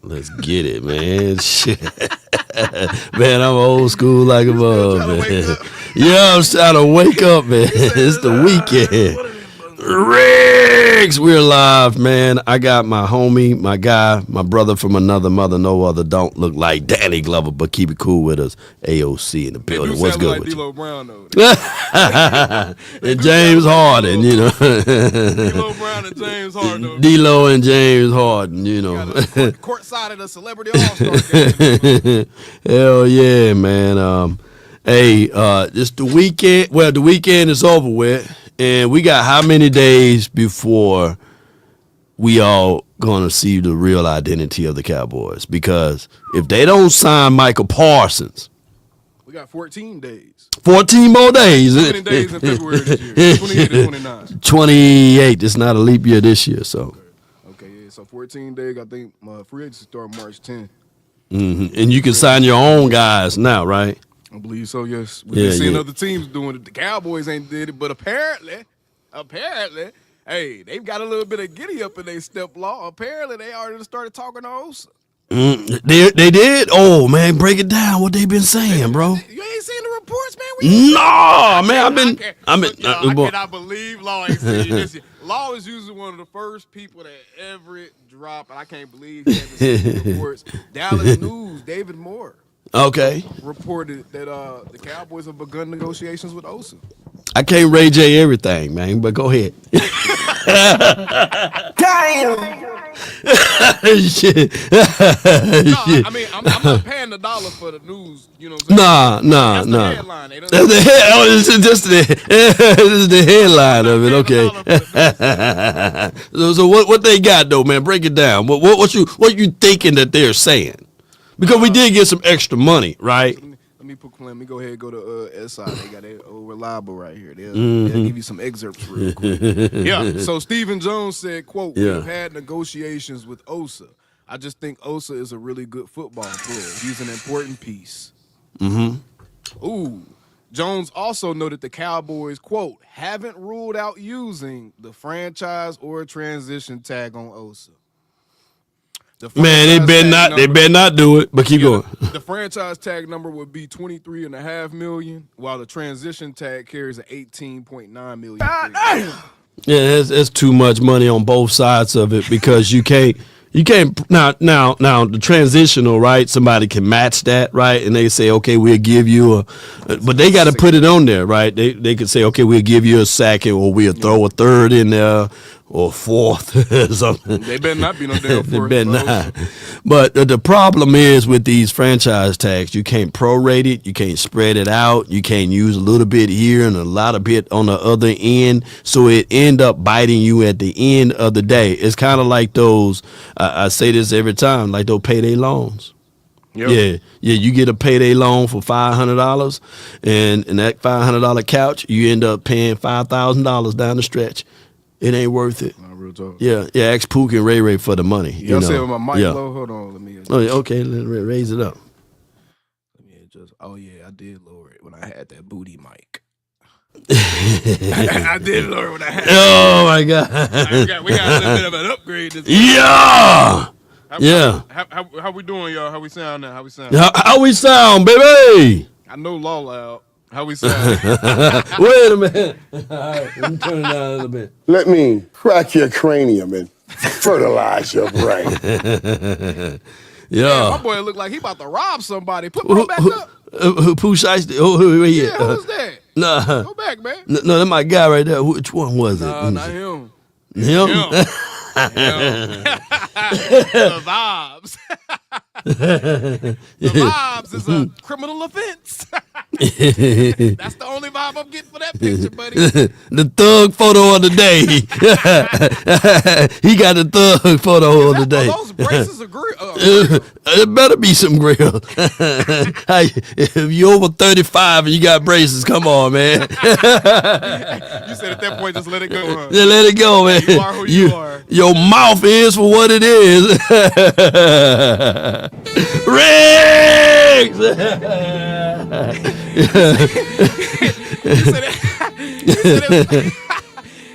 Let's get it, man. Shit. Man, I'm old school like a bug, man. Yeah, I'm trying to wake up, man. It's the weekend. Riggs, we're live, man. I got my homie, my guy, my brother from another mother, no other. Don't look like Danny Glover, but keep it cool with us. AOC in the building. What's good like with D-Lo you? Brown, though. And James Harden, you know. D-Lo Brown and James Harden. Though. D-Lo and James Harden, you know. Court side of the Celebrity All-Star game. Hell yeah, man. It's the weekend. Well, the weekend is over with. And we got how many days before we all gonna see the real identity of the Cowboys? Because if they don't sign Micah Parsons, we got 14 days. 14 more days. How many days in February this year? 28 or 29? 28. It's not a leap year this year, so. Okay, yeah. So 14 days. I think my free agency start March 10th. Mm-hmm. And you can sign your own guys now, right? I believe so, yes. We've been seeing other teams doing it. The Cowboys ain't did it, but apparently, hey, they've got a little bit of giddy up in their step law. Apparently, they already started talking to Osa. They did? Oh, man, break it down. What they been saying, bro? You ain't seen the reports, man? No, man, I cannot believe Law ain't seen this yet. Law is usually one of the first people that ever drop, and I can't believe he hasn't seen the reports. Dallas News, David Moore. Okay. Reported that the Cowboys have begun negotiations with Osa. I can't Ray J everything, man, but go ahead. Damn! Shit. I mean, I'm not paying the dollar for the news, you know what I'm saying? Nah. That's the headline. That's the head. Oh, this is the headline of it. Okay. So what they got though, man? Break it down. What you thinking that they're saying? Because we did get some extra money, right? Let me go ahead and go to SI. They got it reliable right here. They'll give you some excerpts real quick. Yeah. So Stephen Jones said, quote, we've had negotiations with Osa. I just think Osa is a really good football player. He's an important piece. Mm-hmm. Ooh. Jones also noted the Cowboys, quote, haven't ruled out using the franchise or transition tag on Osa. Man, they better not do it, but keep going. The franchise tag number would be $23.5 million, while the transition tag carries an $18.9 million. Yeah, that's too much money on both sides of it because you can't now the transitional, right? Somebody can match that, right? And they say, okay, we'll give you but they got to put it on there, right? They could say, okay, we'll give you a second, or we'll throw a third in there. Or fourth or something. They better not be no damn fourth. They better not. But the problem is with these franchise tags, you can't prorate it, you can't spread it out, you can't use a little bit here and a lot of bit on the other end, so it end up biting you at the end of the day. It's kind of like those, I say this every time, like those payday loans. Yep. Yeah, you get a payday loan for $500, and that $500 couch, you end up paying $5,000 down the stretch. It ain't worth it. Nah, real talk. Yeah. Ask Pook and Ray for the money. You know? My mic low. Hold on, let me. Okay, let's raise it up. Let me adjust. Oh yeah, I did lower it when I had that booty mic. I did lower it when I had. Oh my God. We got a little bit of an upgrade. How we doing, y'all? How we sound now? How we sound, baby? I know Law loud. How we sound? Wait a minute. All right, let me turn it down a little bit. Let me crack your cranium and fertilize your brain. Yeah. Man, my boy look like he about to rob somebody. Put him back up. Who shiesty? Who's that? Nah. Go back, man. No, that my guy right there. Which one was it? No, not him. Him? The vibes. The vibes is a criminal offense. That's the only vibe I'm getting for that picture, buddy. The thug photo of the day. He got the thug photo of the day. Those braces are grill. It better be some grill. If you're over 35 and you got braces, come on, man. You said at that point, just let it go, huh? Yeah, let it go, man. You are who you are. Your mouth is for what it is. Riggs!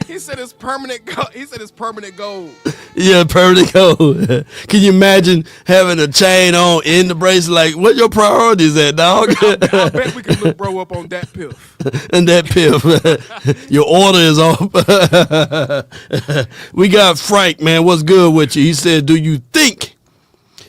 He said it's permanent gold. He said it's permanent gold. Yeah, permanent gold. Can you imagine having a chain on in the bracelet? Like, what your priorities at, dog? I bet we can look bro up on that piff. And that piff. Your order is off. We got Frank, man. What's good with you? He said, do you think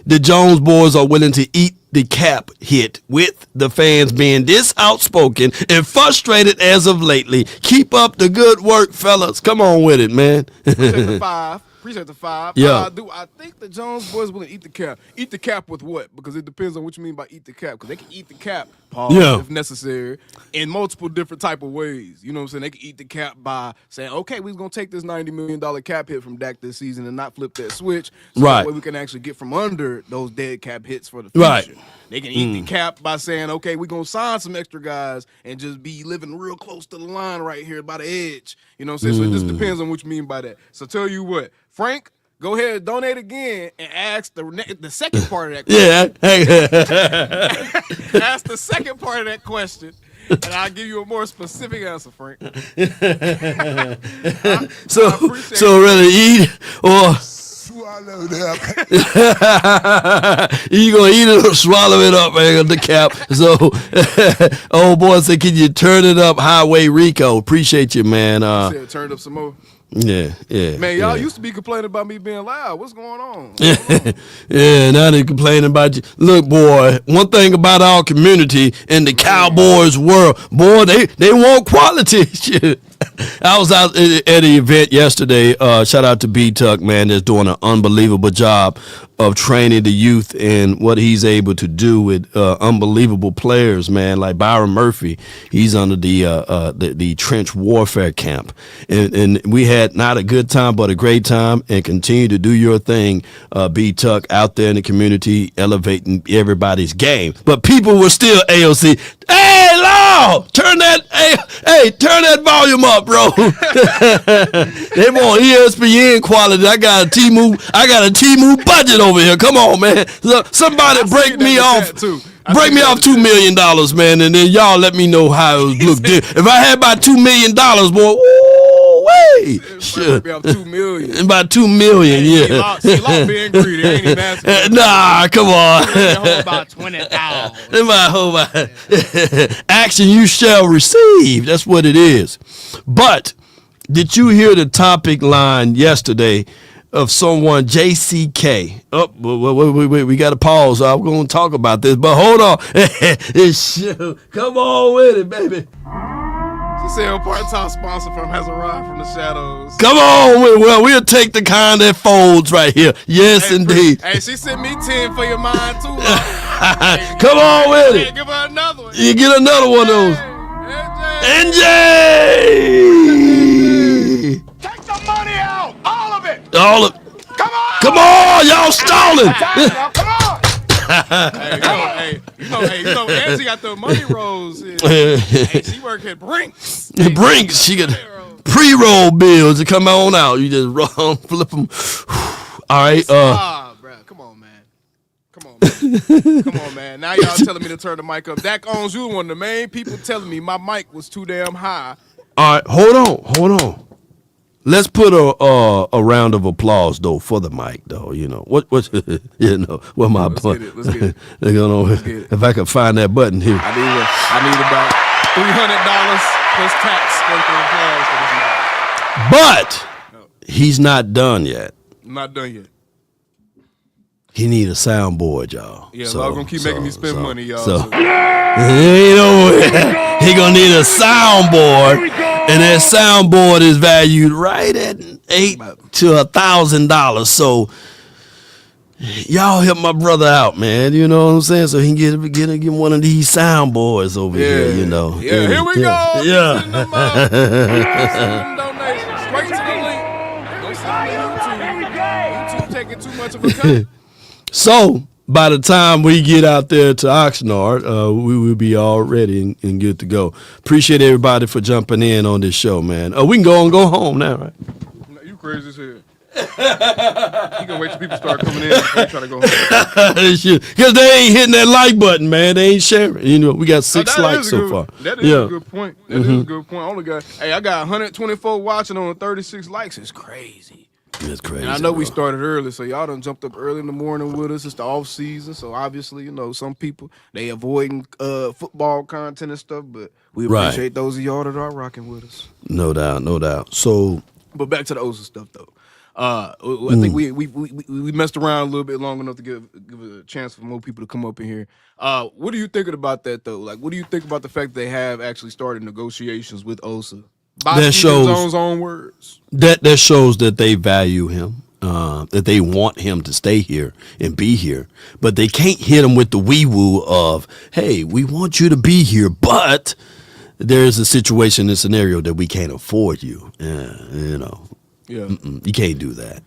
the Jones boys are willing to eat the cap hit with the fans being this outspoken and frustrated as of lately? Keep up the good work, fellas. Come on with it, man. Appreciate the 5. Yeah. I think the Jones boys will eat the cap. Eat the cap with what? Because it depends on what you mean by eat the cap. Because they can eat the cap, if necessary, in multiple different type of ways. You know what I'm saying? They can eat the cap by saying, okay, we're going to take this $90 million cap hit from Dak this season and not flip that switch. So that way we can actually get from under those dead cap hits for the future. Right. They can eat the cap by saying, okay, we're going to sign some extra guys and just be living real close to the line right here by the edge. You know what I'm saying? So it just depends on what you mean by that. So tell you what, Frank, go ahead and donate again and ask the second part of that question. Yeah. Ask the second part of that question, and I'll give you a more specific answer, Frank. So really eat or Swallow that. you gonna eat it or swallow it up, man, the cap. So old boy said, can you turn it up, Highway Rico? Appreciate you, man. Said, turn it up some more. Yeah. Man, y'all used to be complaining about me being loud. What's going on? Yeah, now they complaining about you. Look, boy, one thing about our community in the Cowboys world, boy, they want quality. Shit. I was out at an event yesterday. Shout out to B-Tuck, man, that's doing an unbelievable job of training the youth and what he's able to do with unbelievable players, man, like Byron Murphy. He's under the trench warfare camp. And we had not a good time, but a great time, and continue to do your thing, B-Tuck, out there in the community, elevating everybody's game. But people were still AOC. Hey, Law, turn that volume up, bro. They want ESPN quality. I got a T-Move budget over here. Come on, man. Somebody break me off. Break me off $2 million, man, and then y'all let me know how it looked. If I had about $2 million, boy, wait. About $2 million. About $2 million, yeah. See, Law being greedy. I ain't even asking. Nah, come on. About 20,000. Action you shall receive. That's what it is. But did you hear the topic line yesterday of someone, JCK? Oh, wait, we got to pause. I'm going to talk about this, but hold on. Come on with it, baby. She said a part-time sponsor from has arrived from the shadows. Come on, we'll take the kind that folds right here. Yes, indeed. Hey, she sent me 10 for your mind too. Come on with it. Give her another one. You get another one of those. NJ! Take the money out, all of it. Come on! Come on, y'all stalling. Come on. Hey, you know, Angie got the money rolls here. Hey, she work at Brinks. Brinks, she got pre-roll bills to come on out. You just run, flip them. All right. Bro, come on, man. Come on, man. Now y'all telling me to turn the mic up. Dak owns you, one of the main people telling me my mic was too damn high. All right, hold on. Let's put a round of applause though for the mic though. You know what my Let's get it. They're gonna if I can find that button here. I need about $300 plus tax for the But he's not done yet. I'm not done yet. He need a soundboard, y'all. Yeah, y'all gonna keep making me spend money, y'all. He gonna need a soundboard, and that soundboard is valued right at $800 to $1,000. So y'all help my brother out, man. You know what I'm saying? So he can get one of these soundboards over here. You know. Yeah, here we go. Yeah. Send them donations straight to the link. Don't send them to YouTube taking too much of a cut. So by the time we get out there to Oxnard, we will be all ready and good to go. Appreciate everybody for jumping in on this show, man. We can go home now, right? You crazy as hell. He gonna wait till people start coming in before he try to go home. Because they ain't hitting that like button, man. They ain't sharing. You know, we got 6 likes so far. That is a good point. That is a good point. I only got, I got 124 watching on 36 likes. It's crazy. It's crazy. And I know we started early, so y'all done jumped up early in the morning with us. It's the off season, so obviously, some people they avoiding football content and stuff, but we appreciate those of y'all that are rocking with us. No doubt. So, but back to the Osa stuff though. I think we messed around a little bit long enough to give a chance for more people to come up in here. What are you thinking about that though? Like, what do you think about the fact that they have actually started negotiations with Osa? By Stephen Jones' own words. That shows that they value him, that they want him to stay here and be here. But they can't hit him with the wee-woo of, hey, we want you to be here, but there's a situation and scenario that we can't afford you. Yeah. You can't do that.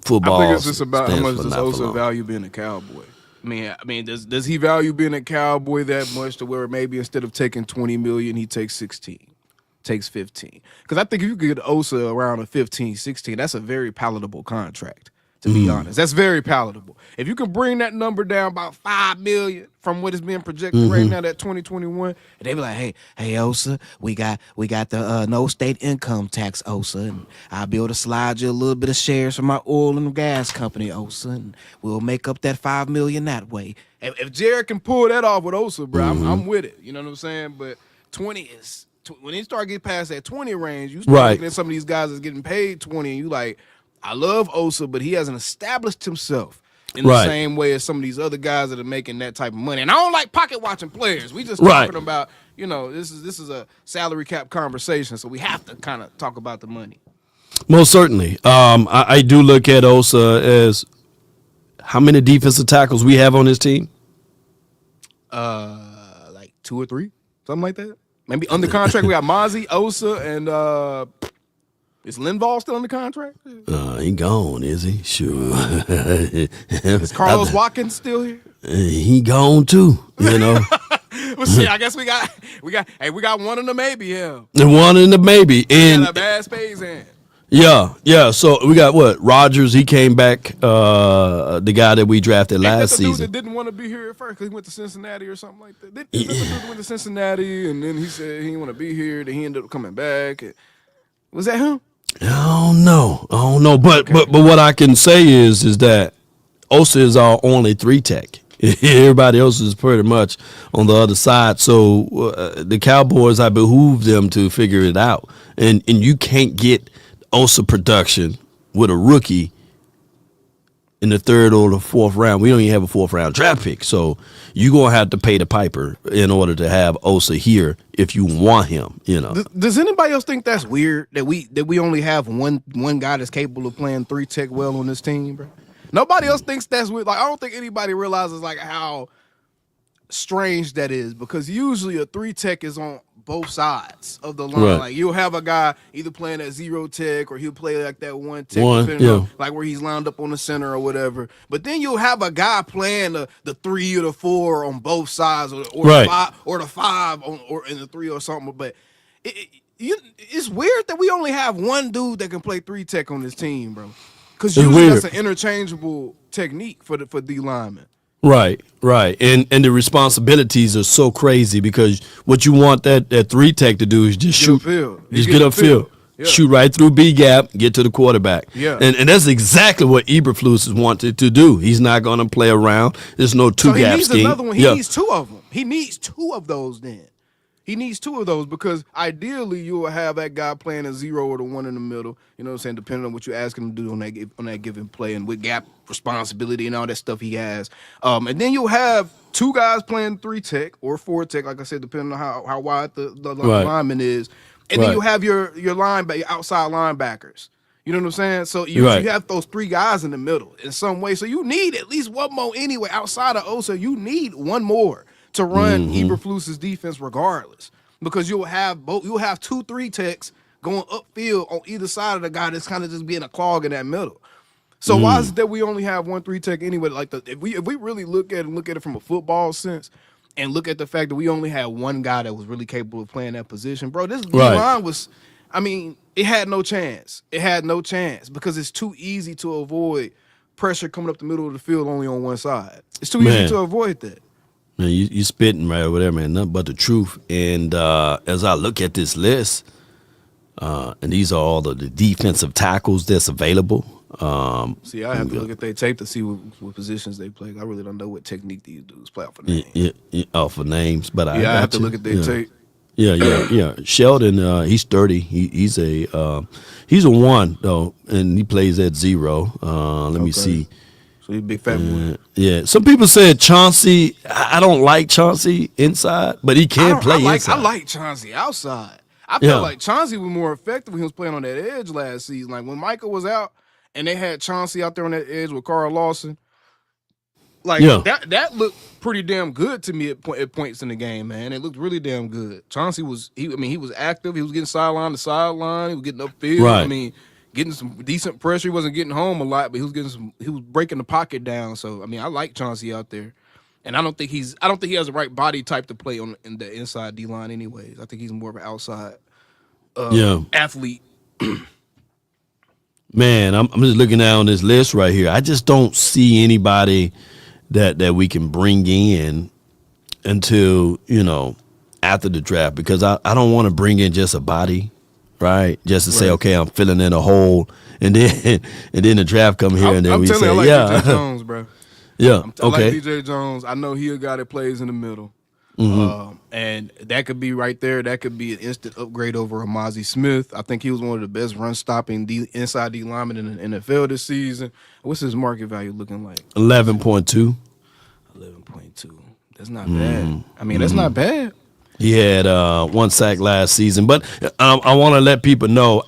Football. I think it's just about how much does Osa value being a Cowboy. I mean, does he value being a Cowboy that much to where maybe instead of taking $20 million, he takes 16? Takes 15. Because I think if you could get Osa around a 15, 16, that's a very palatable contract, to be honest. That's very palatable. If you can bring that number down about $5 million from what is being projected right now, that 2021, and they be like, hey, Osa, we got the no state income tax, Osa, and I'll be able to slide you a little bit of shares from my oil and gas company, Osa, and we'll make up that $5 million that way. If Jared can pull that off with Osa, bro, I'm with it. You know what I'm saying? But 20 is... When he start getting past that 20 range, you start looking at some of these guys that's getting paid 20, and you like, I love Osa, but he hasn't established himself in the same way as some of these other guys that are making that type of money. And I don't like pocket watching players. We just talking about, this is a salary cap conversation, so we have to kind of talk about the money. Most certainly. I do look at Osa as how many defensive tackles we have on this team? Like 2 or 3, something like that. Maybe under contract, we got Mozzie, Osa, and is Linval still under contract? He gone, is he? Sure. Is Carlos Watkins still here? He gone too, Well, shit, I guess we got one in the maybe, yeah. The one in the maybe. And a bad space hand. Yeah. So we got what? Rogers, he came back, the guy that we drafted last season. Dude that didn't want to be here at first because he went to Cincinnati or something like that. He went to Cincinnati, and then he said he didn't want to be here, then he ended up coming back. Was that him? I don't know. But what I can say is that Osa is our only 3-tech. Everybody else is pretty much on the other side. So the Cowboys, I behoove them to figure it out. And you can't get Osa production with a rookie in the 3rd or the 4th round. We don't even have a 4th round draft pick. So you're going to have to pay the piper in order to have Osa here if you want him, Does anybody else think that's weird that we only have one guy that's capable of playing 3-tech well on this team, bro? Nobody else thinks that's weird. Like, I don't think anybody realizes like how strange that is, because usually a 3-tech is on both sides of the line. Like, you'll have a guy either playing at 0-tech or he'll play like that 1-tech, depending on like where he's lined up on the center or whatever. But then you'll have a guy playing the 3 or the 4 on both sides, or the 5 or in the 3 or something. But it's weird that we only have one dude that can play 3-tech on this team, bro. Because usually that's an interchangeable technique for D linemen. Right. And the responsibilities are so crazy, because what you want that 3-tech to do is just shoot. Just get upfield. Yeah. Shoot right through B gap, get to the quarterback. Yeah. And that's exactly what Eberflus has wanted to do. He's not going to play around. There's no 2-gap scheme. He needs another one. He needs 2 of them. He needs 2 of those then. He needs 2 of those, because ideally you will have that guy playing a 0 or the 1 in the middle, you know what I'm saying, depending on what you ask him to do on that given play and with gap responsibility and all that stuff he has. And then you'll have 2 guys playing 3-tech or 4-tech, like I said, depending on how wide the lineman is. And then you have your outside linebackers. You know what I'm saying? So you have those 3 guys in the middle in some way. So you need at least one more anyway. Outside of Osa, you need one more to run Eberflus's defense regardless, because you'll have 2 3-techs going upfield on either side of the guy that's kind of just being a clog in that middle. So why is it that we only have 1 3-tech anyway? Like if we really look at it from a football sense and look at the fact that we only had one guy that was really capable of playing that position, bro, this line was, I mean, It had no chance. It had no chance because it's too easy to avoid pressure coming up the middle of the field only on one side. It's too easy to avoid that. Man, you spitting right over there, man. Nothing but the truth. And as I look at this list, and these are all the defensive tackles that's available. See, I have to look at their tape to see what positions they play. I really don't know what technique these dudes play off of names. For names, but I have to look at their tape. Yeah. Sheldon, he's 30. He's a 1 though, and he plays at 0. Let me see. So he's a big fat boy. Yeah. Some people said Chauncey. I don't like Chauncey inside, but he can play inside. I like Chauncey outside. I felt like Chauncey was more effective when he was playing on that edge last season. Like when Micah was out and they had Chauncey out there on that edge with Carl Lawson. That looked pretty damn good to me at points in the game, man. It looked really damn good. Chauncey was active. He was getting sideline to sideline. He was getting upfield. Right. I mean, getting some decent pressure. He wasn't getting home a lot, but he was breaking the pocket down. So I mean, I like Chauncey out there. And I don't think he has the right body type to play in the inside D line anyways. I think he's more of an outside athlete. Man, I'm just looking down this list right here. I just don't see anybody that we can bring in until, after the draft, because I don't want to bring in just a body, right? Just to say, okay, I'm filling in a hole, and then the draft come here, and then we say, DJ Jones, bro. Yeah, I like DJ Jones. I know he a guy that plays in the middle. Mm-hmm. And that could be right there. That could be an instant upgrade over Amazi Smith. I think he was one of the best run-stopping inside D linemen in the NFL this season. What's his market value looking like? 11.2. 11.2. That's not bad. I mean, that's not bad. He had 1 sack last season. But I want to let people know,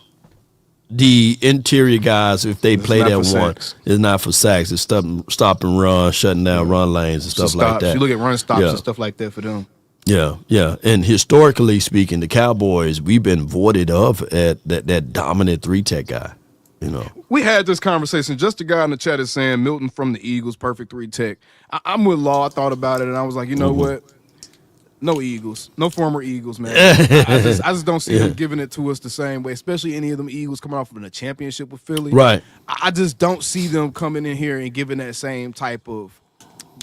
the interior guys, if they play that one, it's not for sacks. It's stop and run, shutting down run lanes and stuff like that. You look at run stops and stuff like that for them. Yeah. And historically speaking, the Cowboys, we've been voided of at that dominant 3-tech guy. We had this conversation. Just a guy in the chat is saying Milton from the Eagles, perfect 3-tech. I'm with Law. I thought about it, and I was like, you know what? No Eagles. No former Eagles, man. I just don't see them giving it to us the same way, especially any of them Eagles coming off from a championship with Philly. Right. I just don't see them coming in here and giving that same type of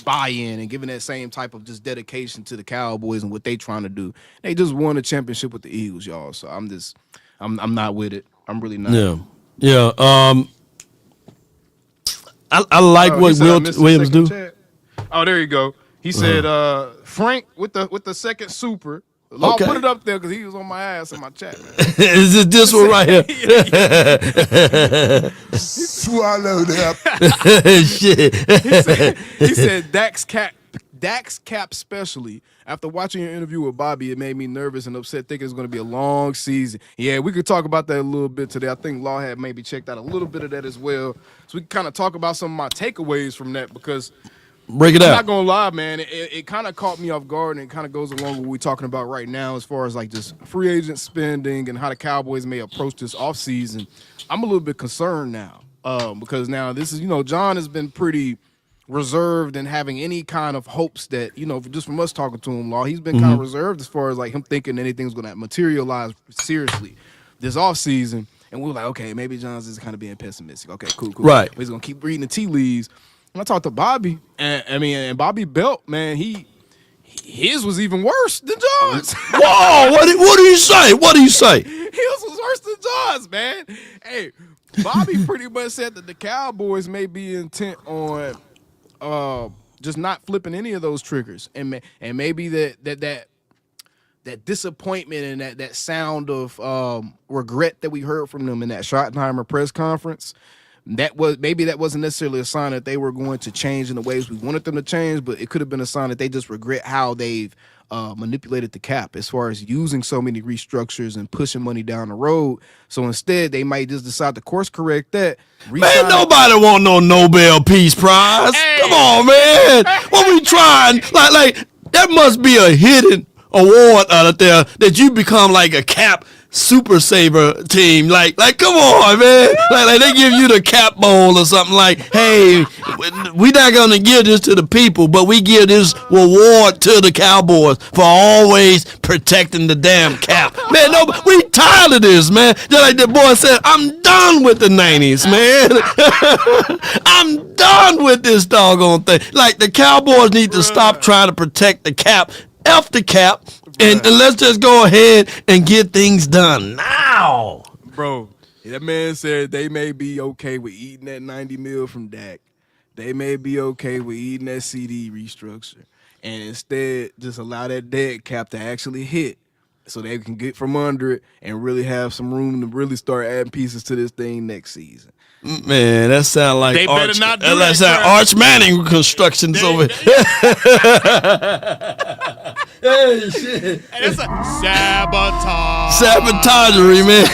buy-in and giving that same type of just dedication to the Cowboys and what they trying to do. They just won a championship with the Eagles, y'all. So I'm not with it. I'm really not. Yeah. I like what Will Williams do. Chat. Oh, there you go. He said, Frank with the second super. Law put it up there because he was on my ass in my chat, man. Is it this one right here? Swallow that. Shit. He said Dax cap specially. After watching your interview with Bobby, it made me nervous and upset, thinking it's going to be a long season. Yeah, we could talk about that a little bit today. I think Law had maybe checked out a little bit of that as well. So we can kind of talk about some of my takeaways from that because break it I'm out. not going to lie, man. It kind of caught me off guard, and it kind of goes along with what we're talking about right now as far as like just free agent spending and how the Cowboys may approach this offseason. I'm a little bit concerned now because now this is, John has been pretty reserved and having any kind of hopes that, just from us talking to him, Law, he's been kind of reserved as far as like him thinking anything's going to materialize seriously this offseason. And we were like, okay, maybe John's is kind of being pessimistic. Okay, cool. Right. We're going to keep reading the tea leaves. And I talked to Bobby, and Bobby Belt, man, his was even worse than John's. Whoa, what do you say? What do you say? His was worse than John's, man. Hey, Bobby pretty much said that the Cowboys may be intent on just not flipping any of those triggers, and maybe that disappointment and that sound of regret that we heard from them in that Schottenheimer press conference, that wasn't necessarily a sign that they were going to change in the ways we wanted them to change, but it could have been a sign that they just regret how they've manipulated the cap as far as using so many restructures and pushing money down the road. So instead, they might just decide to course correct that. Man, nobody want no Nobel Peace Prize. Hey. Come on, man. What we trying? Like that must be a hidden award out there that you become like a cap Super Saver team. Like, come on, man. Like they give you the cap bowl or something like, hey, we're not going to give this to the people, but we give this reward to the Cowboys for always protecting the damn cap. Man, no, we tired of this, man. Just like the boy said, I'm done with the 90s, man. I'm done with this doggone thing. Like, the Cowboys need to stop trying to protect the cap. F the cap. And let's just go ahead and get things done now. Bro, that man said they may be okay with eating that $90 million from Dak. They may be okay with eating that CD restructure. And instead, just allow that dead cap to actually hit so they can get from under it and really have some room to really start adding pieces to this thing next season. Man, that sound like They better not do that sound Arch Manning constructions over here. Hey, shit. And it's a sabotage. Sabotagery, man.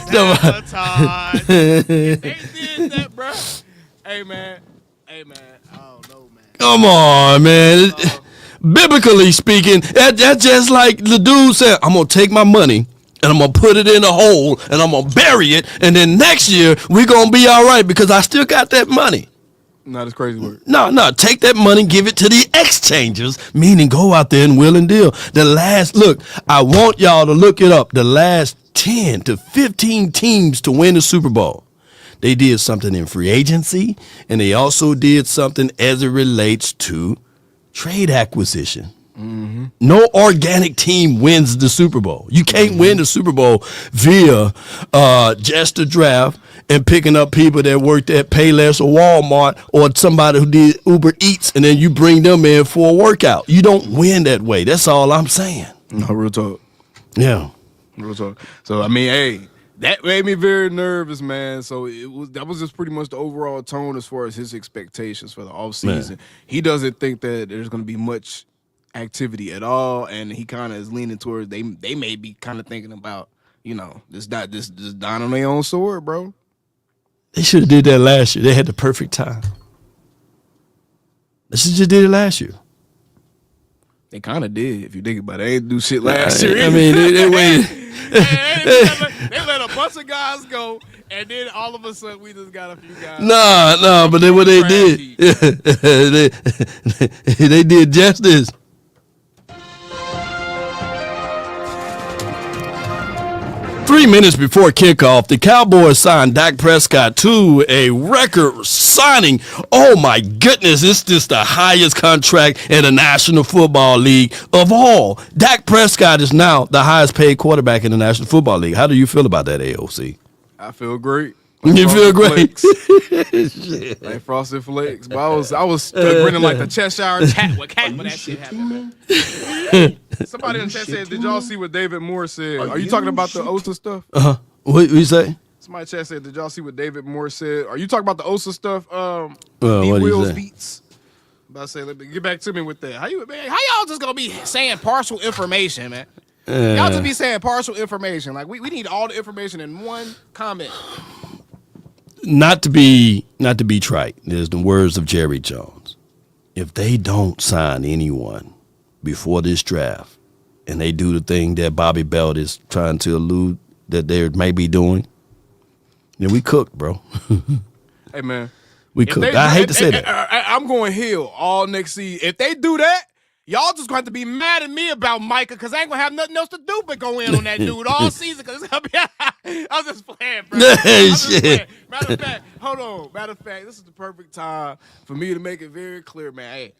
Sabotage. They did that, bro. Hey, man. I don't know, man. Come on, man. Biblically speaking, that's just like the dude said, I'm going to take my money and I'm going to put it in a hole and I'm going to bury it. And then next year, we're going to be all right because I still got that money. Not as crazy word. No, take that money, give it to the exchangers, meaning go out there and will and deal. Look, I want y'all to look it up. The last 10 to 15 teams to win the Super Bowl, they did something in free agency, and they also did something as it relates to trade acquisition. Mm-hmm. No organic team wins the Super Bowl. You can't win the Super Bowl via just the draft and picking up people that worked at Payless or Walmart or somebody who did Uber Eats, and then you bring them in for a workout. You don't win that way. That's all I'm saying. No, real talk. Yeah. Real talk. So, I mean, hey, that made me very nervous, man. So that was just pretty much the overall tone as far as his expectations for the offseason. Man. He doesn't think that there's going to be much activity at all, and he kind of is leaning towards they may be kind of thinking about, this dying on their own sword, bro. They should have did that last year. They had the perfect time. They should just did it last year. They kind of did, if you think about it. They didn't do shit last year. I mean, they waited. They let a bunch of guys go, and then all of a sudden we just got a few guys. No, but what they did, they did just this. 3 minutes before kickoff, the Cowboys signed Dak Prescott to a record signing. Oh my goodness, it's just the highest contract in the National Football League of all. Dak Prescott is now the highest paid quarterback in the National Football League. How do you feel about that, AOC? I feel great. You feel great? Like Frosted Flakes. But I was grinning like the Cheshire Cat when that shit happened. Somebody in the chat said, did y'all see what David Moore said? Are you talking about the OSA stuff? What you say? Somebody in the chat said, did y'all see what David Moore said? Are you talking about the OSA stuff? What did he Wheels say? Beats. About to say, get back to me with that. How y'all just gonna be saying partial information, man? Y'all just be saying partial information. Like we need all the information in one comment. Not to be trite. There's the words of Jerry Jones. If they don't sign anyone before this draft, and they do the thing that Bobby Belt is trying to allude that they may be doing, then we cooked, bro. Hey man, we cooked. I hate to say that. I'm going heel all next season. If they do that, y'all just going to be mad at me about Micah because I ain't going to have nothing else to do but go in on that dude all season because it's going to be – I'm just playing, bro. Shit. Matter of fact, hold on. Matter of fact, this is the perfect time for me to make it very clear, man. Hey,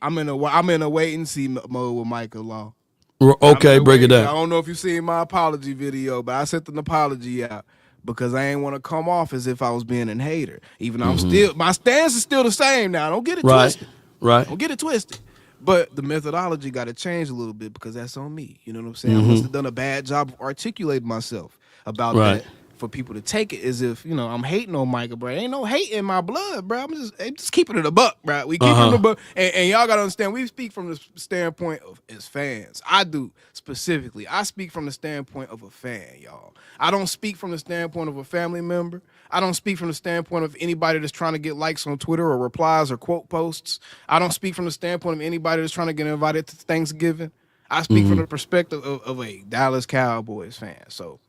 I'm in a wait-and-see mode with Micah Law. Okay, break it down. I don't know if you've seen my apology video, but I sent an apology out because I ain't want to come off as if I was being a hater. Even though my stance is still the same now. Don't get it twisted. Right. Don't get it twisted. But the methodology got to change a little bit because that's on me. You know what I'm saying? I must have done a bad job of articulating myself about that for people to take it as if, I'm hating on Micah, bro. Ain't no hate in my blood, bro. I'm just keeping it a buck, bro. We keep it a buck. And y'all got to understand, we speak from the standpoint of as fans. I do specifically. I speak from the standpoint of a fan, y'all. I don't speak from the standpoint of a family member. I don't speak from the standpoint of anybody that's trying to get likes on Twitter or replies or quote posts. I don't speak from the standpoint of anybody that's trying to get invited to Thanksgiving. I speak from the perspective of a Dallas Cowboys fan. So,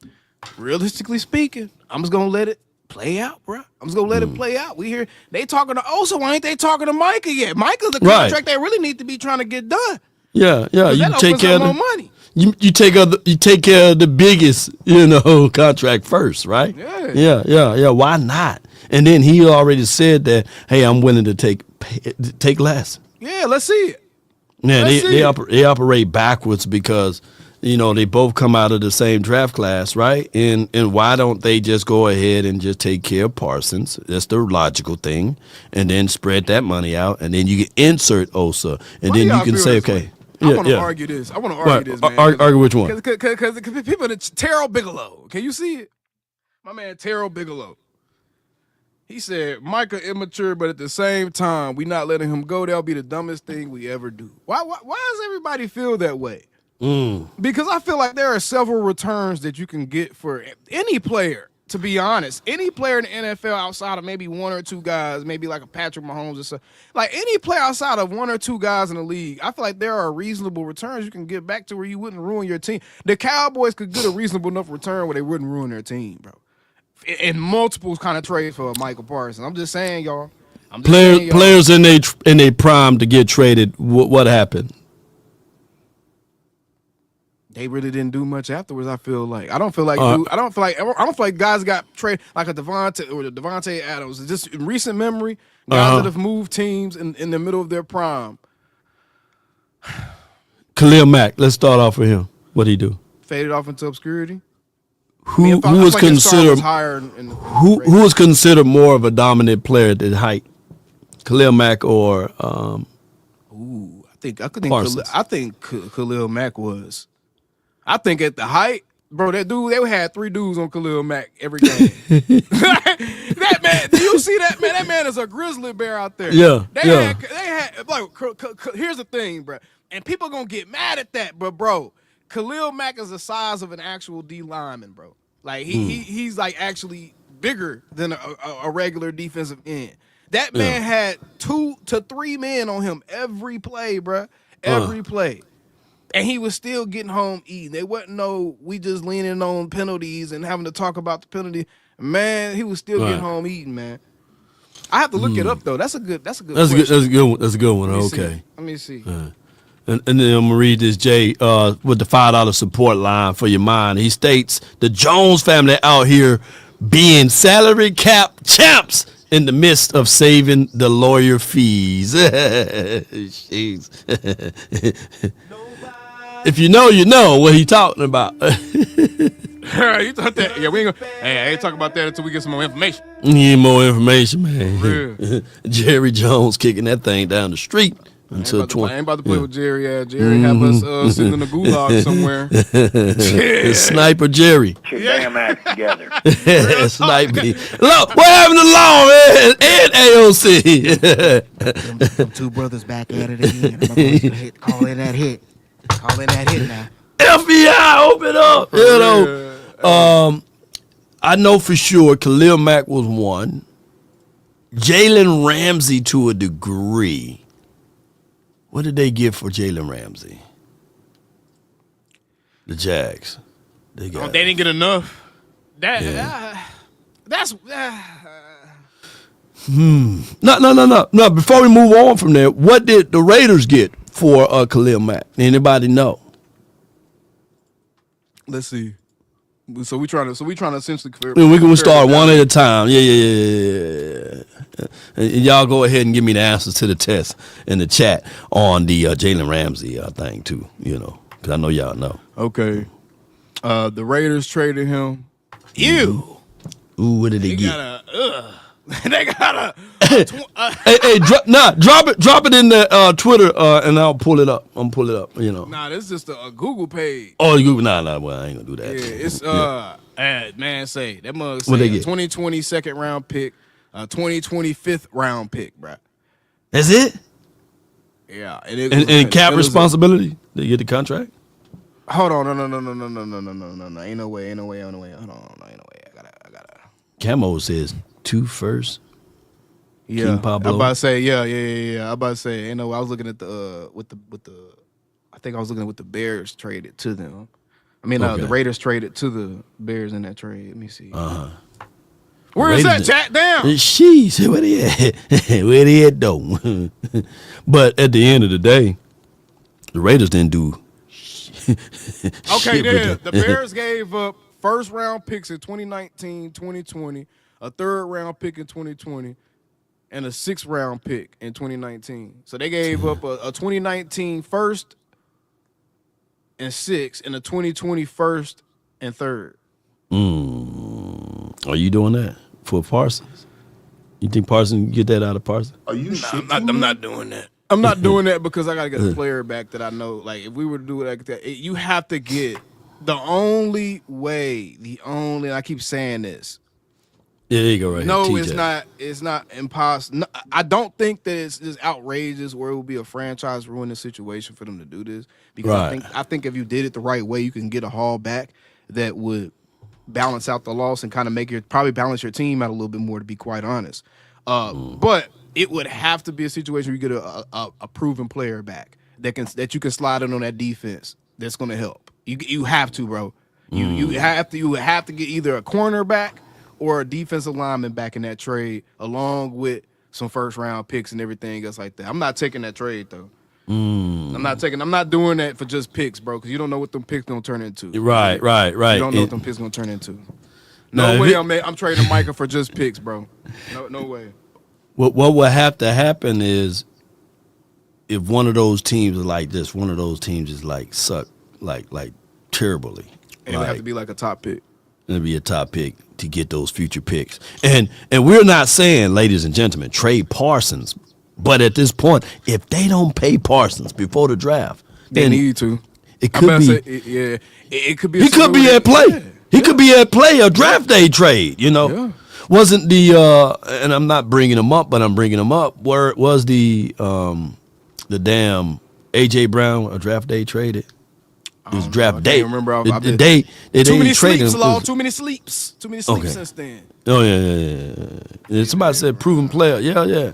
realistically speaking, I'm just gonna let it play out, bro. I'm just gonna let it play out. We hear they talking to Osa. Why ain't they talking to Micah yet? Micah's the contract they really need to be trying to get done. Yeah. You that take care of more money. You take care of the biggest, contract first, right? Yeah. Why not? And then he already said that, hey, I'm willing to take less. Yeah, let's see it. Yeah, they operate backwards because they both come out of the same draft class, right? And why don't they just go ahead and just take care of Parsons? That's the logical thing, and then spread that money out, and then you can insert Osa, and then you can say, okay. I want to argue this. I want to argue this, man. Argue which one? Because people, Terrell Bigelow. Can you see it? My man, Terrell Bigelow. He said, Micah immature, but at the same time, we not letting him go. That'll be the dumbest thing we ever do. Why does everybody feel that way? Because I feel like there are several returns that you can get for any player, to be honest. Any player in the NFL outside of maybe one or two guys, maybe like a Patrick Mahomes or something. Like any player outside of one or two guys in the league, I feel like there are reasonable returns you can get back to where you wouldn't ruin your team. The Cowboys could get a reasonable enough return where they wouldn't ruin their team, bro. In multiple kind of trades for Micah Parsons. I'm just saying, y'all. Players in their prime to get traded. What happened? They really didn't do much afterwards. I feel like I don't feel like guys got traded like a Devontae Adams. Just in recent memory, guys that have moved teams in the middle of their prime. Khalil Mack. Let's start off with him. What'd he do? Faded off into obscurity. Who was considered more of a dominant player at the height? Khalil Mack or I think Khalil Mack was. I think at the height, bro, they had 3 dudes on Khalil Mack every game. That man, do you see that man? That man is a grizzly bear out there. Yeah. They had like here's the thing, bro. And people gonna get mad at that, but bro, Khalil Mack is the size of an actual D lineman, bro. Like he's like actually bigger than a regular defensive end. That man had 2 to 3 men on him every play, bro. Every play. And he was still getting home eating. They wasn't we just leaning on penalties and having to talk about the penalty. Man, he was still getting home eating, man. I have to look it up though. That's a good question. That's a good one. Okay. Let me see. And then I'm gonna read this, Jay, with the $5 support line for your mind. He states the Jones family out here being salary cap champs in the midst of saving the lawyer fees. If you know what he talking about. You thought that? Yeah, we ain't gonna. Hey, I ain't talking about that until we get some more information. Need more information, man. Jerry Jones kicking that thing down the street until 20. I ain't about to play with Jerry. Jerry have us sitting in the gulag somewhere. Sniper Jerry. Get your damn act together. Sniper. Look, what happened to Law, man? And AOC. them 2 brothers back at it again. I'm going to call in that hit. Call in that hit now. FBI, open up. I know for sure Khalil Mack was one. Jalen Ramsey to a degree. What did they give for Jalen Ramsey? The Jags. They didn't get enough. That's No. Before we move on from there, what did the Raiders get for Khalil Mack? Anybody know? Let's see. So we trying to essentially compare. We can start one at a time. Yeah. And y'all go ahead and give me the answers to the test in the chat on the Jalen Ramsey thing too. Because I know y'all know. Okay. The Raiders traded him. Ew. Ooh, what did they get? They got a. Hey, drop it in the Twitter, and I'll pull it up. I'm pull it up. Nah, this is just a Google page. Oh, Google? Nah. Well, I ain't gonna do that. Yeah, it's man, say that mug say a 2020 second round pick, a 2020 fifth round pick, bro. That's it. Yeah, and cap responsibility. They get the contract. Hold on, no, ain't no way. Hold on, ain't no way. I gotta. Camo says 2 first. Yeah, I'm about to say, yeah. I'm about to say, I was looking at the with the. I think I was looking at what the Bears traded to them. I mean, the Raiders traded to the Bears in that trade. Let me see. Where is that, Jack? Down. Sheesh, where they at? Where they at, though? But at the end of the day, the Raiders didn't do okay, then the Bears gave up first-round picks in 2019, 2020, a third-round pick in 2020, and a sixth-round pick in 2019. So they gave up a 2019 first and sixth, and a 2020 first and third. Are you doing that for Parsons? You think Parsons can get that out of Parsons? Are you I'm not doing that. I'm not doing that because I got to get a player back that I know. Like, if we were to do it like that, you have to get the only way, and I keep saying this. Yeah, there you go, right No, here, it's not impossible. No, I don't think that it's just outrageous where it would be a franchise ruining situation for them to do this. Because I think if you did it the right way, you can get a haul back that would balance out the loss and kind of probably balance your team out a little bit more, to be quite honest. But it would have to be a situation where you get a proven player back that you can slide in on that defense that's going to help. You have to, bro. You have to get either a cornerback or a defensive lineman back in that trade, along with some first round picks and everything else like that. I'm not taking that trade though. I'm not doing that for just picks, bro, because you don't know what them picks gonna turn into. Right. You don't know what them picks gonna turn into. No way I'm trading Micah for just picks, bro. No way. What will have to happen is if one of those teams is like this, one of those teams is like suck like terribly. And it would have to be like a top pick. It'll be a top pick to get those future picks. And we're not saying, ladies and gentlemen, trade Parsons. But at this point, if they don't pay Parsons before the draft, they need to. It could be. It could be. He could be at play. Yeah. He could be at play. A draft day trade. You know, wasn't the and I'm not bringing him up, but I'm bringing him up. Where was the damn AJ Brown a draft day traded? It was draft day. Remember the day too many sleeps, too many sleeps since then. Oh yeah. Somebody said proven player. Yeah.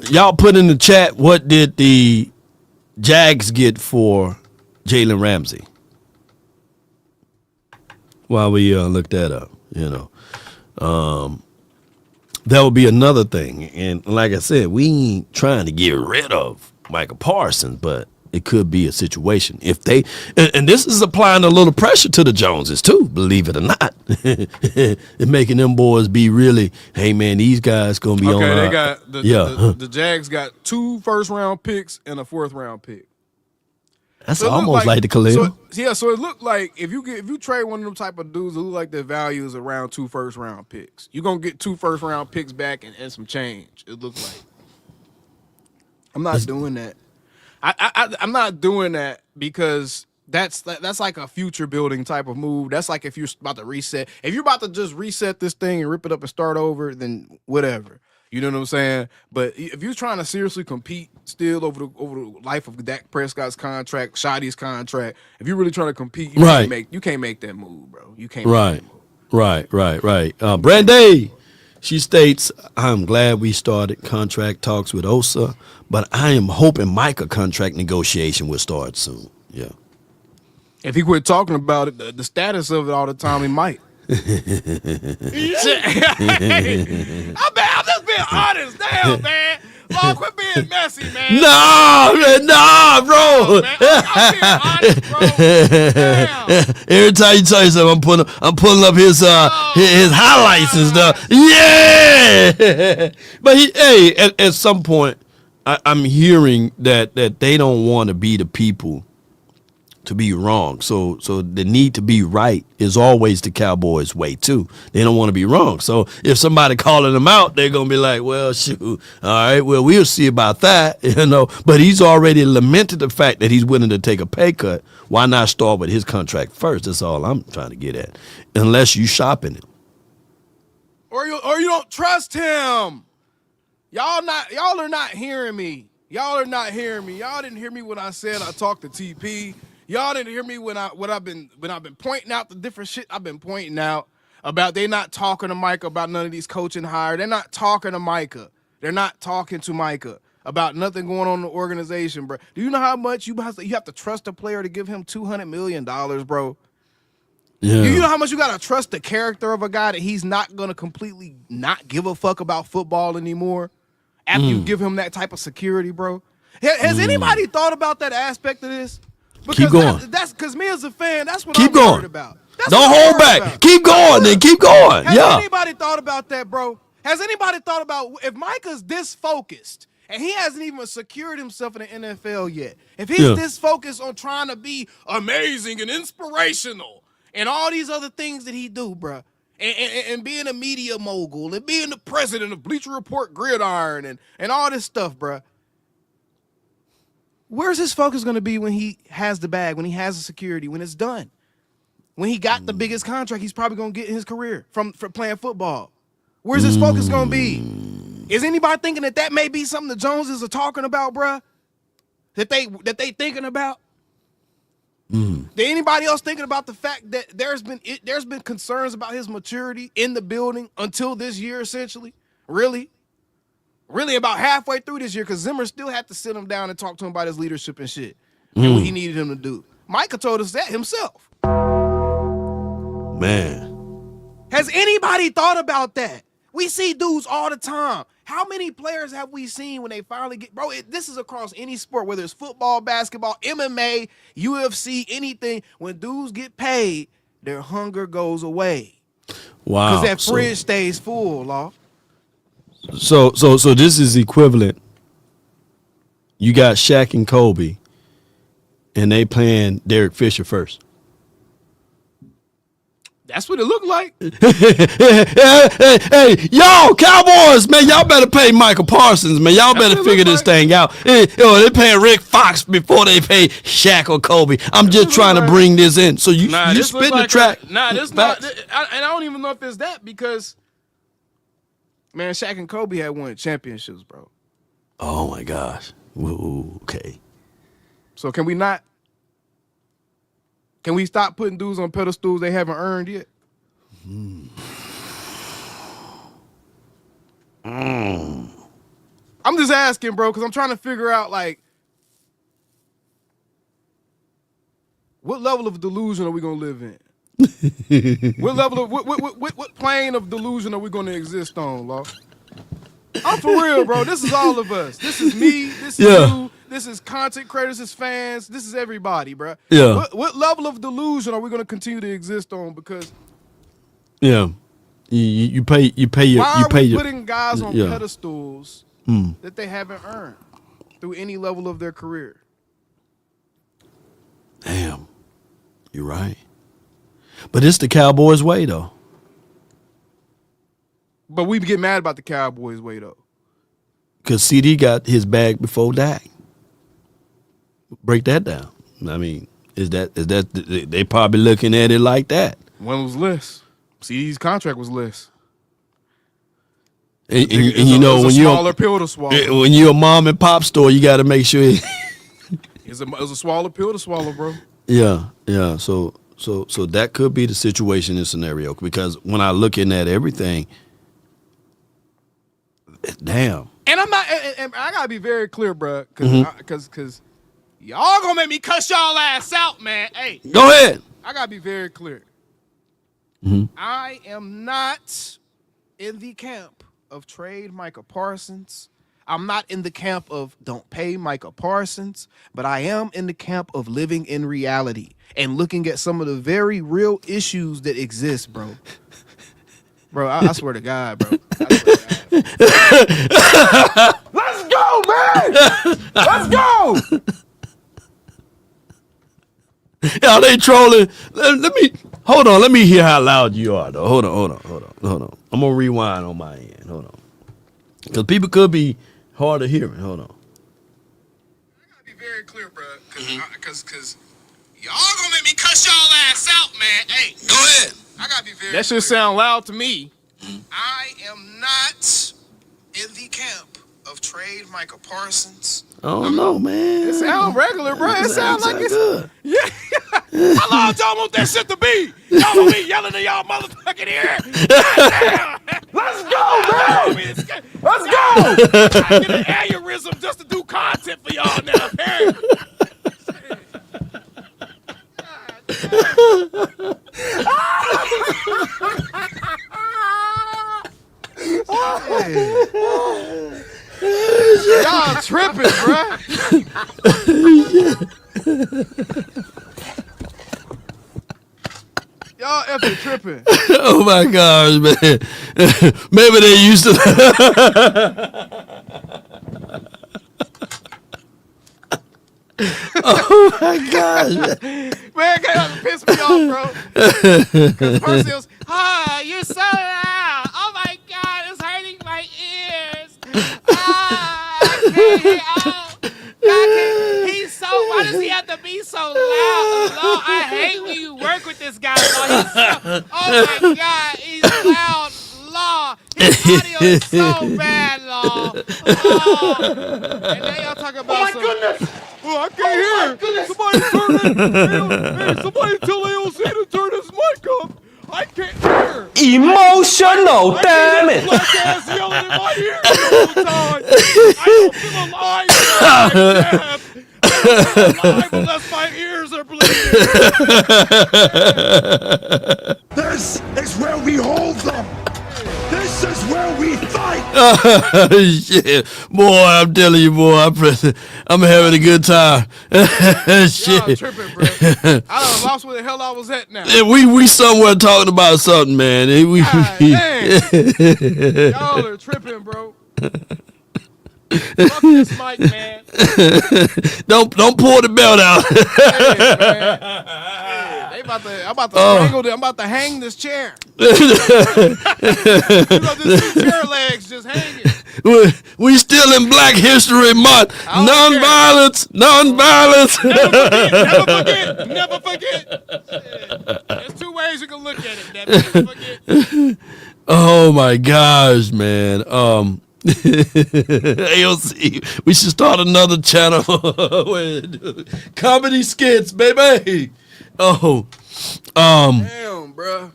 Y'all put in the chat, what did the Jags get for Jalen Ramsey? While we look that up, that would be another thing. And like I said, we ain't trying to get rid of Micah Parsons, but it could be a situation if they, and this is applying a little pressure to the Joneses too, believe it or not. It's making them boys be really, hey man, these guys gonna be on. Okay, they got the Jags got 2 first-round picks and a 4th-round pick. That's almost like the Khalil. So it looked like if you trade one of them type of dudes, it look like their value is around 2 first-round picks. You're gonna get 2 first-round picks back and some change. It looked like. I'm not doing that. I'm not doing that because that's like a future building type of move. That's like if you're about to reset. If you're about to just reset this thing and rip it up and start over, then whatever. You know what I'm saying? But if you're trying to seriously compete still over the life of Dak Prescott's contract, Shoddy's contract, if you're really trying to compete, you can't make that move, bro. You can't. Make that move. Right. Brandy. She states, I'm glad we started contract talks with Osa, but I am hoping Micah contract negotiation will start soon. Yeah. If he quit talking about it, the status of it all the time, he might. I'm just being honest. Damn, man. Lord, quit being messy, man. Nah, bro. I'm being honest, bro. Damn. Every time you tell yourself, I'm pulling up his highlights and stuff. Yeah. But at some point, I'm hearing that they don't want to be the people to be wrong. So the need to be right is always the Cowboys' way too. They don't want to be wrong. So if somebody calling them out, they're gonna be like, well, shoot, all right, well, we'll see about that, But he's already lamented the fact that he's willing to take a pay cut. Why not start with his contract first? That's all I'm trying to get at. Unless you shopping him. Or you don't trust him. Y'all are not hearing me. Y'all didn't hear me when I said I talked to TP. Y'all didn't hear me when I've been pointing out the different shit I've been pointing out about they not talking to Micah about none of these coaching hires. They're not talking to Micah. They're not talking to Micah. about nothing going on in the organization, bro. Do you know how much you have to trust a player to give him $200 million, bro? Yeah. Do you know how much you got to trust the character of a guy that he's not going to completely not give a fuck about football anymore after you give him that type of security, bro? Has anybody thought about that aspect of this? Because Keep going. That's because me as a fan, that's what Keep I'm going. worried about. That's Don't what I'm hold worried back. about. Keep going, then keep going. Has Yeah. anybody thought about that, bro? Has anybody thought about if Micah's this focused and he hasn't even secured himself in the NFL yet? If he's this focused on trying to be amazing and inspirational and all these other things that he do, bro, and being a media mogul and being the president of Bleacher Report Gridiron and all this stuff, bro, where's his focus going to be when he has the bag, when he has the security, when it's done? When he got the biggest contract he's probably going to get in his career from playing football. Where's his focus going to be? Is anybody thinking that may be something the Joneses are talking about, bruh? That they thinking about? Did anybody else thinking about the fact that there's been concerns about his maturity in the building until this year, essentially? Really about halfway through this year, because Zimmer still had to sit him down and talk to him about his leadership and shit and what he needed him to do. Micah told us that himself. Man. Has anybody thought about that? We see dudes all the time. How many players have we seen when they finally get... Bro, this is across any sport, whether it's football, basketball, MMA, UFC, anything. When dudes get paid, their hunger goes away. Wow. Because that fridge stays full, Law. So this is equivalent. You got Shaq and Kobe, and they playing Derek Fisher first. That's what it looked like. hey, y'all, Cowboys, man, y'all better pay Micah Parsons, man. Y'all better figure this thing out. They paying Rick Fox before they pay Shaq or Kobe. I'm just trying to bring this in. So you spin the track. This not. And I don't even know if it's that because, man, Shaq and Kobe had won championships, bro. Oh my gosh. Ooh, okay. So can we not? Can we stop putting dudes on pedestals they haven't earned yet? I'm just asking, bro, because I'm trying to figure out, like, what level of delusion are we going to live in? What level of, what plane of delusion are we going to exist on, Law? I'm for real, bro. This is all of us. This is me. This is you. This is content creators, this is fans, this is everybody, bro. Yeah. What level of delusion are we going to continue to exist on? Because you pay your why are we putting guys on pedestals that they haven't earned through any level of their career? Damn, you're right. But it's the Cowboys' way, though. But we get mad about the Cowboys' way, though. Because CD got his bag before Dak. Break that down. I mean, is that they probably looking at it like that? One was less. CD's contract was less. And you know, when you're smaller pill to swallow. When you're a mom and pop store, you got to make sure It's a smaller pill to swallow, bro. Yeah. So that could be the situation in scenario, because when I looking at everything, damn. And I'm not. And I gotta be very clear, bro, because y'all gonna make me cuss y'all ass out, man. Hey, go ahead. I gotta be very clear. I am not in the camp of trade Micah Parsons. I'm not in the camp of don't pay Micah Parsons, but I am in the camp of living in reality and looking at some of the very real issues that exist, bro. Bro, I swear to God, bro. Let's go, man! Let's go! Yeah, they trolling. Let me hold on. Let me hear how loud you are, though. Hold on. I'm gonna rewind on my end. Hold on, because people could be hard to hear me. Hold on. I gotta be very clear, bro, because y'all gonna make me cuss y'all ass out, man. Hey, Go ahead. I gotta be very. That should sound loud to me. I am not in the camp of trade Micah Parsons. Oh no, man. It sound regular, bro. It sound like it's good. Yeah. How long y'all want that shit to be? Y'all gonna be yelling in y'all motherfucking ear. Let's go, man! Let's go! Get an aneurysm. mannerism just to do content for y'all now, apparently. Y'all tripping, bruh. Y'all effing tripping. Oh my gosh, man. Maybe they used to. Oh my gosh, man. Man, that piss me off, bro. Because Parcells, you're so loud. Oh my God, it's hurting my ears. He's so, why does he have to be so loud? Law, I hate when you work with this guy, Law. He's so, oh my God, he's loud, Law. His audio is so bad, Law. Oh. And now y'all talking about goodness! Oh, I can't hear. Somebody turn it. Hey, somebody tell AOC to turn his mic up. I can't hear. Emotional, damn it. Black ass yelling in my ear the whole time. I don't feel alive. I don't feel alive unless my ears are bleeding. This is where we hold them. This is where we fight. Shit. Boy, I'm telling you, boy, I'm having a good time. Shit. Y'all tripping, bro. I done lost where the hell I was at now. Yeah, we somewhere talking about something, man. God, dang. Y'all are tripping, bro. Fuck this mic, man. Don't pull the belt out. Hey, man. I'm about to hang this chair. Just two chair legs just hanging. We still in Black History Month. Non-violence. Never forget. There's two ways you can look at it. Never forget. Oh my gosh, man. AOC, we should start another channel. Comedy skits, baby. Oh, damn, bro.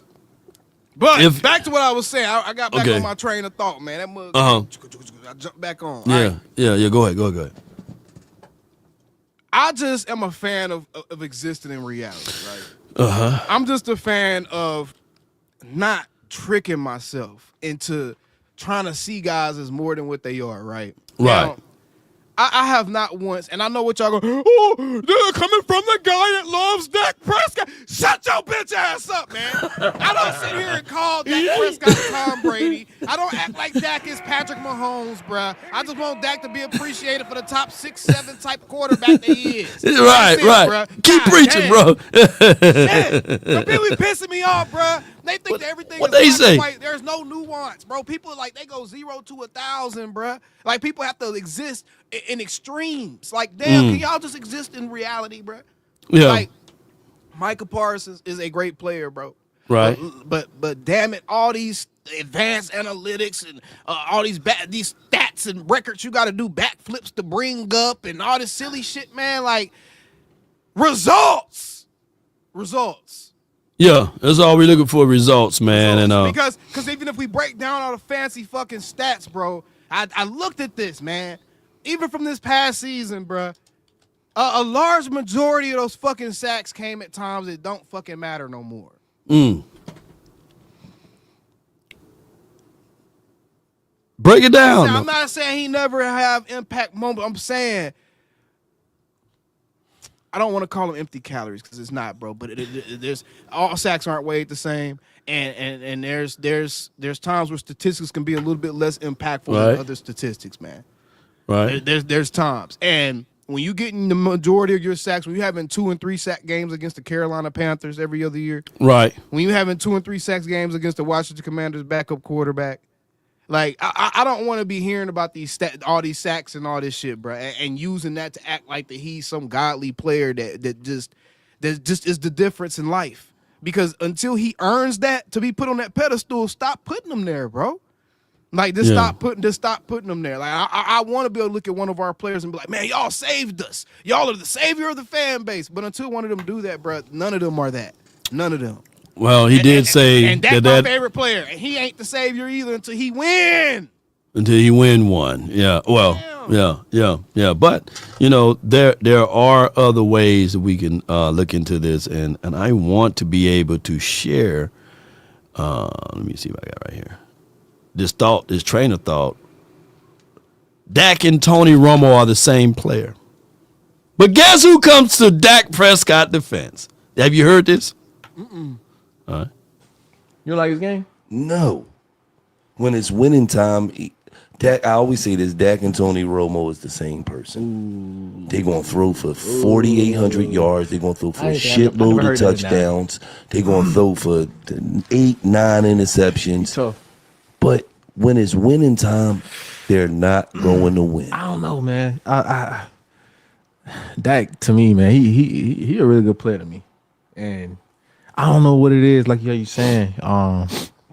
But back to what I was saying. I got back on my train of thought, man. That mug. I jumped back on. Yeah, right? yeah. Go ahead. I just am a fan of existing in reality, right? Uh-huh. I'm just a fan of not tricking myself into trying to see guys as more than what they are, right? Right. Now, I have not once, and I know what y'all go, oh, they're coming from the guy that loves Dak Prescott. Shut your bitch ass up, man. I don't sit here and call Dak Prescott Tom Brady. I don't act like Dak is Patrick Mahomes, bruh. I just want Dak to be appreciated for the top 6-7 type quarterback that he is. Right. Bruh. Keep God preaching, damn. bro. Shit. They're really pissing me off, bruh. They think that everything what is they black say? and white. There's no nuance, bro. People they go 0 to 1,000, bruh. Like people have to exist in extremes. Like, damn, can y'all just exist in reality, bruh? Yeah. Like, Micah Parsons is a great player, bro. Right. But damn it, all these advanced analytics and all these stats and records you got to do backflips to bring up and all this silly shit, man. Like, results. Yeah, that's all we're looking for, results, man. And because even if we break down all the fancy fucking stats, bro, I looked at this, man. Even from this past season, bro, a large majority of those fucking sacks came at times that don't fucking matter no more. Break it down. I'm not saying he never have impact moment. I'm saying I don't want to call them empty calories because it's not, bro. But there's all sacks aren't weighed the same, and there's times where statistics can be a little bit less impactful than other statistics, man. Right. There's times, and when you getting the majority of your sacks, when you having 2 and 3 sack games against the Carolina Panthers every other year, right? When you having 2 and 3 sacks games against the Washington Commanders backup quarterback. Like, I don't want to be hearing about all these sacks and all this shit, bro, and using that to act like that he's some godly player that just is the difference in life. Because until he earns that to be put on that pedestal, stop putting him there, bro. Like, just stop putting them there. Like, I want to be able to look at one of our players and be like, man, y'all saved us. Y'all are the savior of the fan base. But until one of them do that, bro, none of them are that. None of them. Well, he did say and that's my favorite player, and he ain't the savior either until he win. Until he win one, yeah. Well, damn. Yeah. But there are other ways that we can look into this, and I want to be able to share. Let me see if I got right here. This train of thought. Dak and Tony Romo are the same player, but guess who comes to Dak Prescott defense? Have you heard this? Mm-mm. All right. You like his game? No. When it's winning time, I always say this: Dak and Tony Romo is the same person. They're gonna throw for 4,800 yards. They're gonna throw for a shitload of touchdowns. They're gonna throw for 8, 9 interceptions. Tough. But when it's winning time, they're not going to win. I don't know, man. Dak, to me, man, he a really good player to me, and I don't know what it is. Like you saying,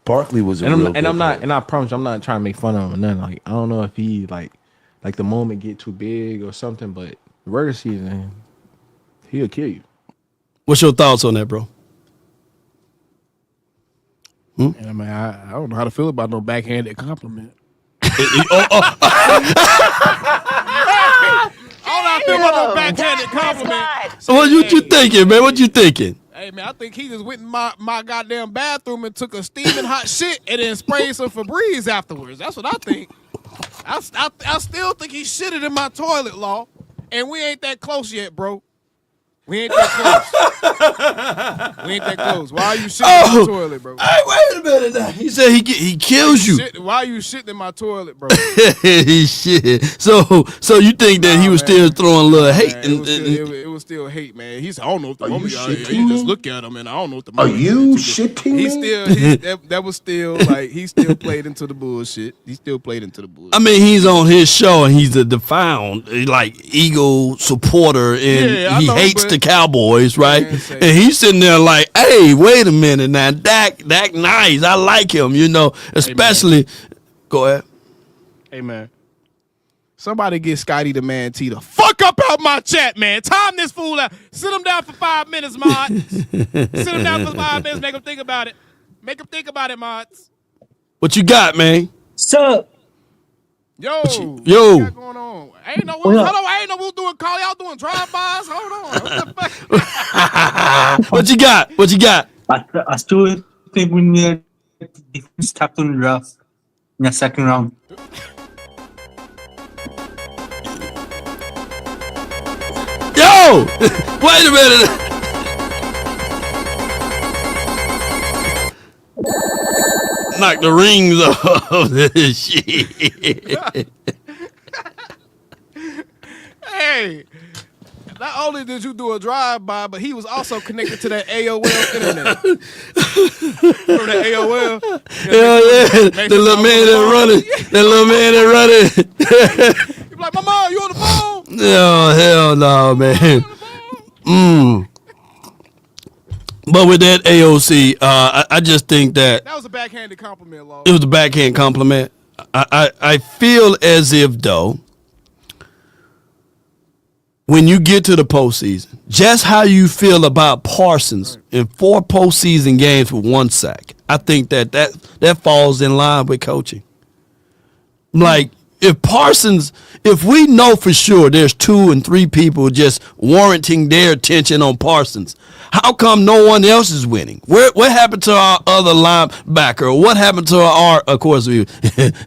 Barkley was a and real I'm not, player. and I promise you, I'm not trying to make fun of him or nothing. Like I don't know if he like the moment get too big or something, but regular season, he'll kill you. What's your thoughts on that, bro? And I mean, I don't know how to feel about no backhanded compliment. I don't know how to feel about no backhanded compliment. What you thinking, man? What you thinking? Hey man, I think he just went in my goddamn bathroom and took a steaming hot shit and then sprayed some Febreze afterwards. That's what I think. I still think he shitted in my toilet, Law. And we ain't that close yet, bro. We ain't that close. We ain't that close. Why are you shitting in my toilet, bro? Hey, wait a minute now. He said he kills you. Why are you shitting in my toilet, bro? He shit. So you think that he was still throwing a little hate? It was still hate, man. He said, I don't know if the homie out here. You just look at him, and I don't know if the Are you shitting me? That was still like he still played into the bullshit. He still played into the bullshit. I mean, he's on his show and he's a defiant like Eagle supporter, and he hates the Cowboys, right? And he's sitting there like, hey, wait a minute now, Dak nice. I like him, especially. Go ahead. Hey man. Somebody get Scotty the Man T the fuck up out my chat, man. Time this fool out. Sit him down for 5 minutes, mods. Sit him down for 5 minutes. Make him think about it. Make him think about it, mods. What you got, man? Sup? Yo. What you got going on? I ain't know we was doing call. Y'all doing drive-bys. Hold on. What the fuck? What you got? I still think we need a defense tackle draft in the second round. Yo! Wait a minute. Knock the rings off this shit. Hey, not only did you do a drive-by, but he was also connected to that AOL internet. From the AOL. Hell yeah. The little man that running. You be like, Mama, you on the phone? No, hell no, man. But with that AOC, I just think that was a backhanded compliment, Law. it was a backhand compliment. I feel as if, though, when you get to the postseason, just how you feel about Parsons in 4 postseason games with 1 sack, I think that falls in line with coaching. Like, if we know for sure there's 2 and 3 people just warranting their attention on Parsons, how come no one else is winning? What happened to our other linebacker? What happened to of course,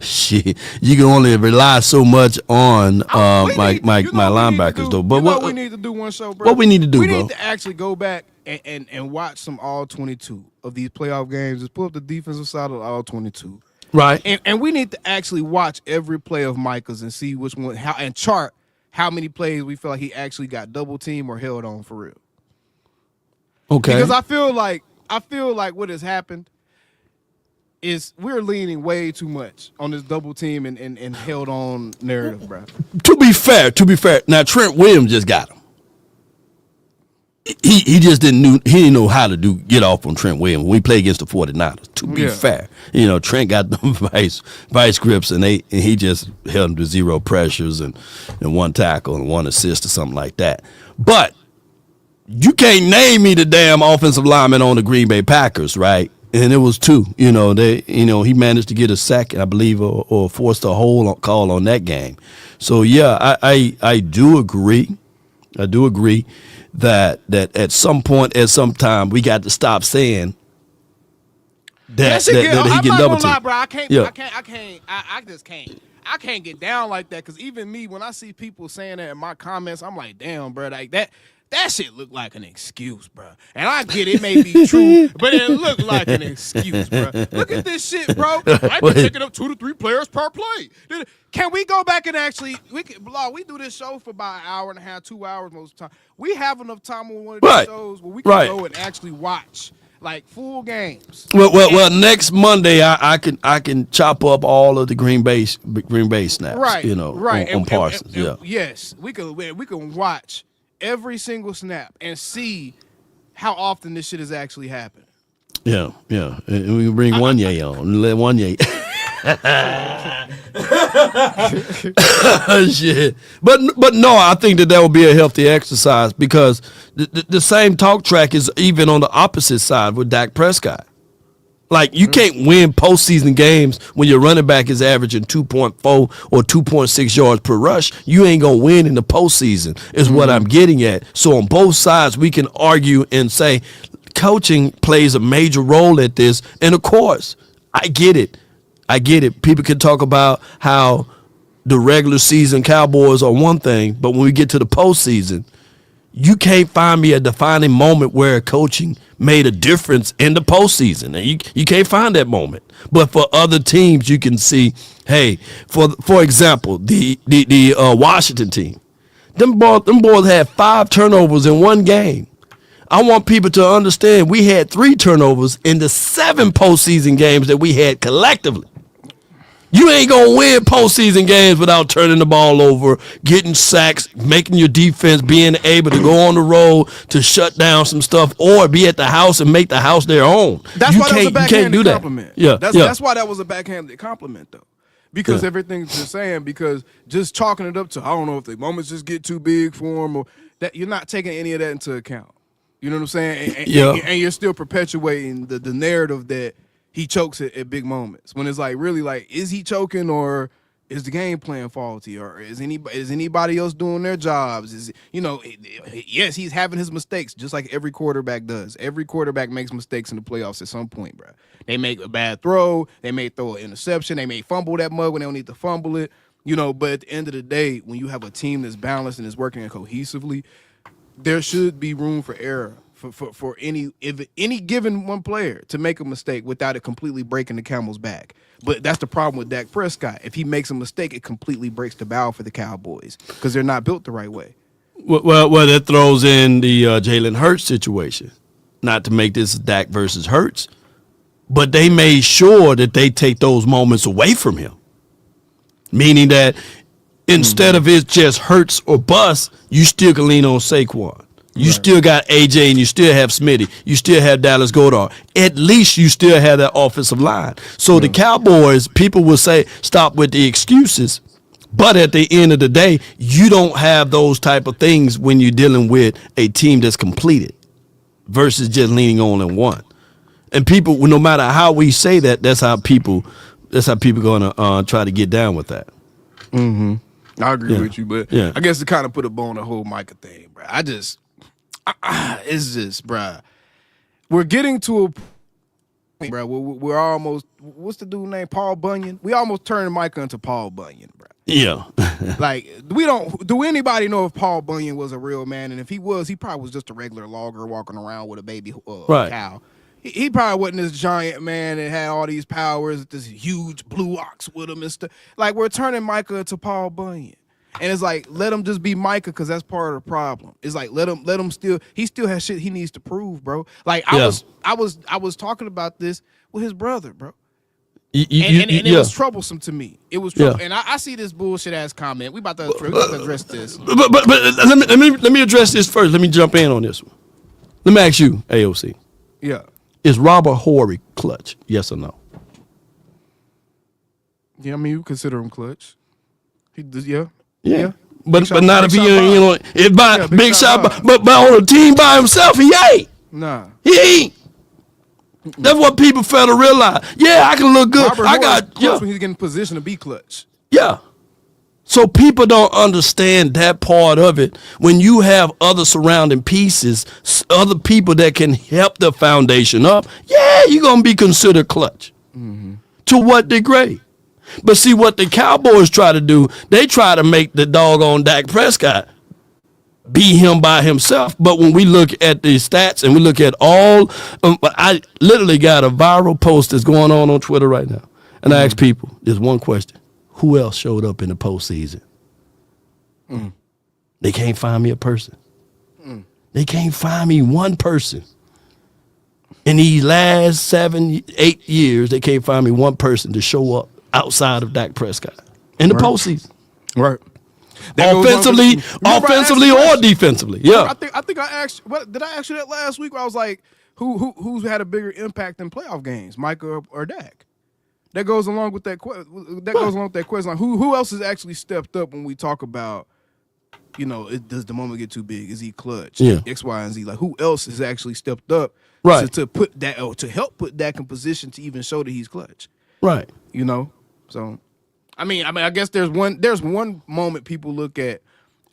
shit, you can only rely so much on my linebackers, though. But what we need to do one show, bro? What we need to do, bro? We need to actually go back and watch some all 22 of these playoff games. Just pull up the defensive side of all 22. Right. And we need to actually watch every play of Micah's and see which one, and chart how many plays we feel like he actually got double team or held on for real. Okay. Because I feel like what has happened is we're leaning way too much on this double team and held on narrative, bro. To be fair, now Trent Williams just got him. He just didn't know how to get off on Trent Williams when we play against the 49ers. To be fair, Trent got them vice grips and he just held him to 0 pressures and 1 tackle and 1 assist or something like that. But you can't name me the damn offensive lineman on the Green Bay Packers, right? and it was 2. He managed to get a sack, I believe, or forced a call on that game. So yeah, I do agree. I do agree that at some point, at some time, we got to stop saying that he can double team. Bro, I just can't. I can't get down like that, because even me, when I see people saying that in my comments, I'm like, damn, bro, like that shit look like an excuse, bro. And I get it may be true, but it look like an excuse, bro. Look at this shit, bro. I've been picking up 2 to 3 players per play. Can we go back and actually, we do this show for about an hour and a half, 2 hours most of the time. We have enough time on one of these shows where we can go and actually watch like full games. Well, next Monday I can chop up all of the Green Bay snaps. Right. On Parsons. Yes, we can watch every single snap and see how often this shit is actually happening. Yeah. And we can bring Wanye on and let Wanye. Shit. But no, I think that would be a healthy exercise, because the same talk track is even on the opposite side with Dak Prescott. Like, you can't win postseason games when your running back is averaging 2.4 or 2.6 yards per rush. You ain't going to win in the postseason, is what I'm getting at. So on both sides, we can argue and say coaching plays a major role at this. And, of course, I get it. People can talk about how the regular season Cowboys are one thing, but when we get to the postseason, you can't find me a defining moment where coaching made a difference in the postseason. And you can't find that moment. But for other teams, you can see, hey, for example, the Washington team, them boys had 5 turnovers in one game. I want people to understand we had 3 turnovers in the 7 postseason games that we had collectively. You ain't going to win postseason games without turning the ball over, getting sacks, making your defense, being able to go on the road to shut down some stuff, or be at the house and make the house their own. That's why that was a backhanded compliment. Yeah, that's why that was a backhanded compliment, though. Because everything you're saying, because just chalking it up to, I don't know if the moments just get too big for him, or that you're not taking any of that into account. You know what I'm saying? And you're still perpetuating the narrative that he chokes at big moments, when it's like, really, like, is he choking, or is the game plan faulty, or is anybody else doing their jobs? Yes, he's having his mistakes, just like every quarterback does. Every quarterback makes mistakes in the playoffs at some point, bro. They make a bad throw, they may throw an interception, they may fumble that mug when they don't need to fumble it. But at the end of the day, when you have a team that's balanced and is working cohesively, there should be room for error for any given one player to make a mistake without it completely breaking the camel's back. But that's the problem with Dak Prescott. If he makes a mistake, it completely breaks the bow for the Cowboys, because they're not built the right way. Well, that throws in the Jalen Hurts situation. Not to make this Dak versus Hurts, but they made sure that they take those moments away from him. Meaning that instead of it just Hurts or bust, you still can lean on Saquon. You still got AJ, and you still have Smitty. You still have Dallas Goedert. At least you still have that offensive line. So the Cowboys, people will say, stop with the excuses. But at the end of the day, you don't have those type of things when you're dealing with a team that's completed versus just leaning on one. And people, no matter how we say that, that's how people gonna try to get down with that. Mm-hmm. I agree with you, but I guess to kind of put a bow on the whole Micah thing, bro. It's just, bro. We're getting to a point, bro. We're almost. What's the dude named Paul Bunyan? We almost turned Micah into Paul Bunyan, bro. Yeah. Like, do anybody know if Paul Bunyan was a real man? And if he was, he probably was just a regular logger walking around with a baby cow. He probably wasn't this giant man that had all these powers, this huge blue ox with him and stuff. Like, we're turning Micah into Paul Bunyan. And it's like, let him just be Micah, because that's part of the problem. It's like, let him still, he still has shit he needs to prove, bro. Like, I was talking about this with his brother, bro. It was troublesome to me. It was trouble. And I see this bullshit ass comment. We about to address this. But let me address this first. Let me jump in on this one. Let me ask you, AOC. Yeah. Is Robert Horry clutch? Yes or no? Yeah, I mean, you consider him clutch. He does, yeah. But not if he big shot, but on a team by himself, he ain't. Nah. He ain't. That's what people fail to realize. Yeah, I can look good. Robert I Horry got is clutch when he's getting in position to be clutch. Yeah. So people don't understand that part of it. When you have other surrounding pieces, other people that can help the foundation up, yeah, you're going to be considered clutch. To what degree? But see what the Cowboys try to do, they try to make the doggone Dak Prescott be him by himself. But when we look at the stats and we look at all, I literally got a viral post that's going on Twitter right now. And I ask people, there's one question. Who else showed up in the postseason? They can't find me a person. They can't find me one person. In these last 7, 8 years, they can't find me one person to show up outside of Dak Prescott in the postseason. Right. Offensively or defensively. Yeah. I think I asked. What did I ask you that last week? Where I was like, who's had a bigger impact in playoff games, Micah or Dak? That goes along with that. Goes along with that question. Like, who else has actually stepped up when we talk about, does the moment get too big? Is he clutch? Yeah. X, Y, and Z. Like, who else has actually stepped up? Right. To put that to help put Dak in position to even show that he's clutch. Right. So, I guess there's one moment people look at.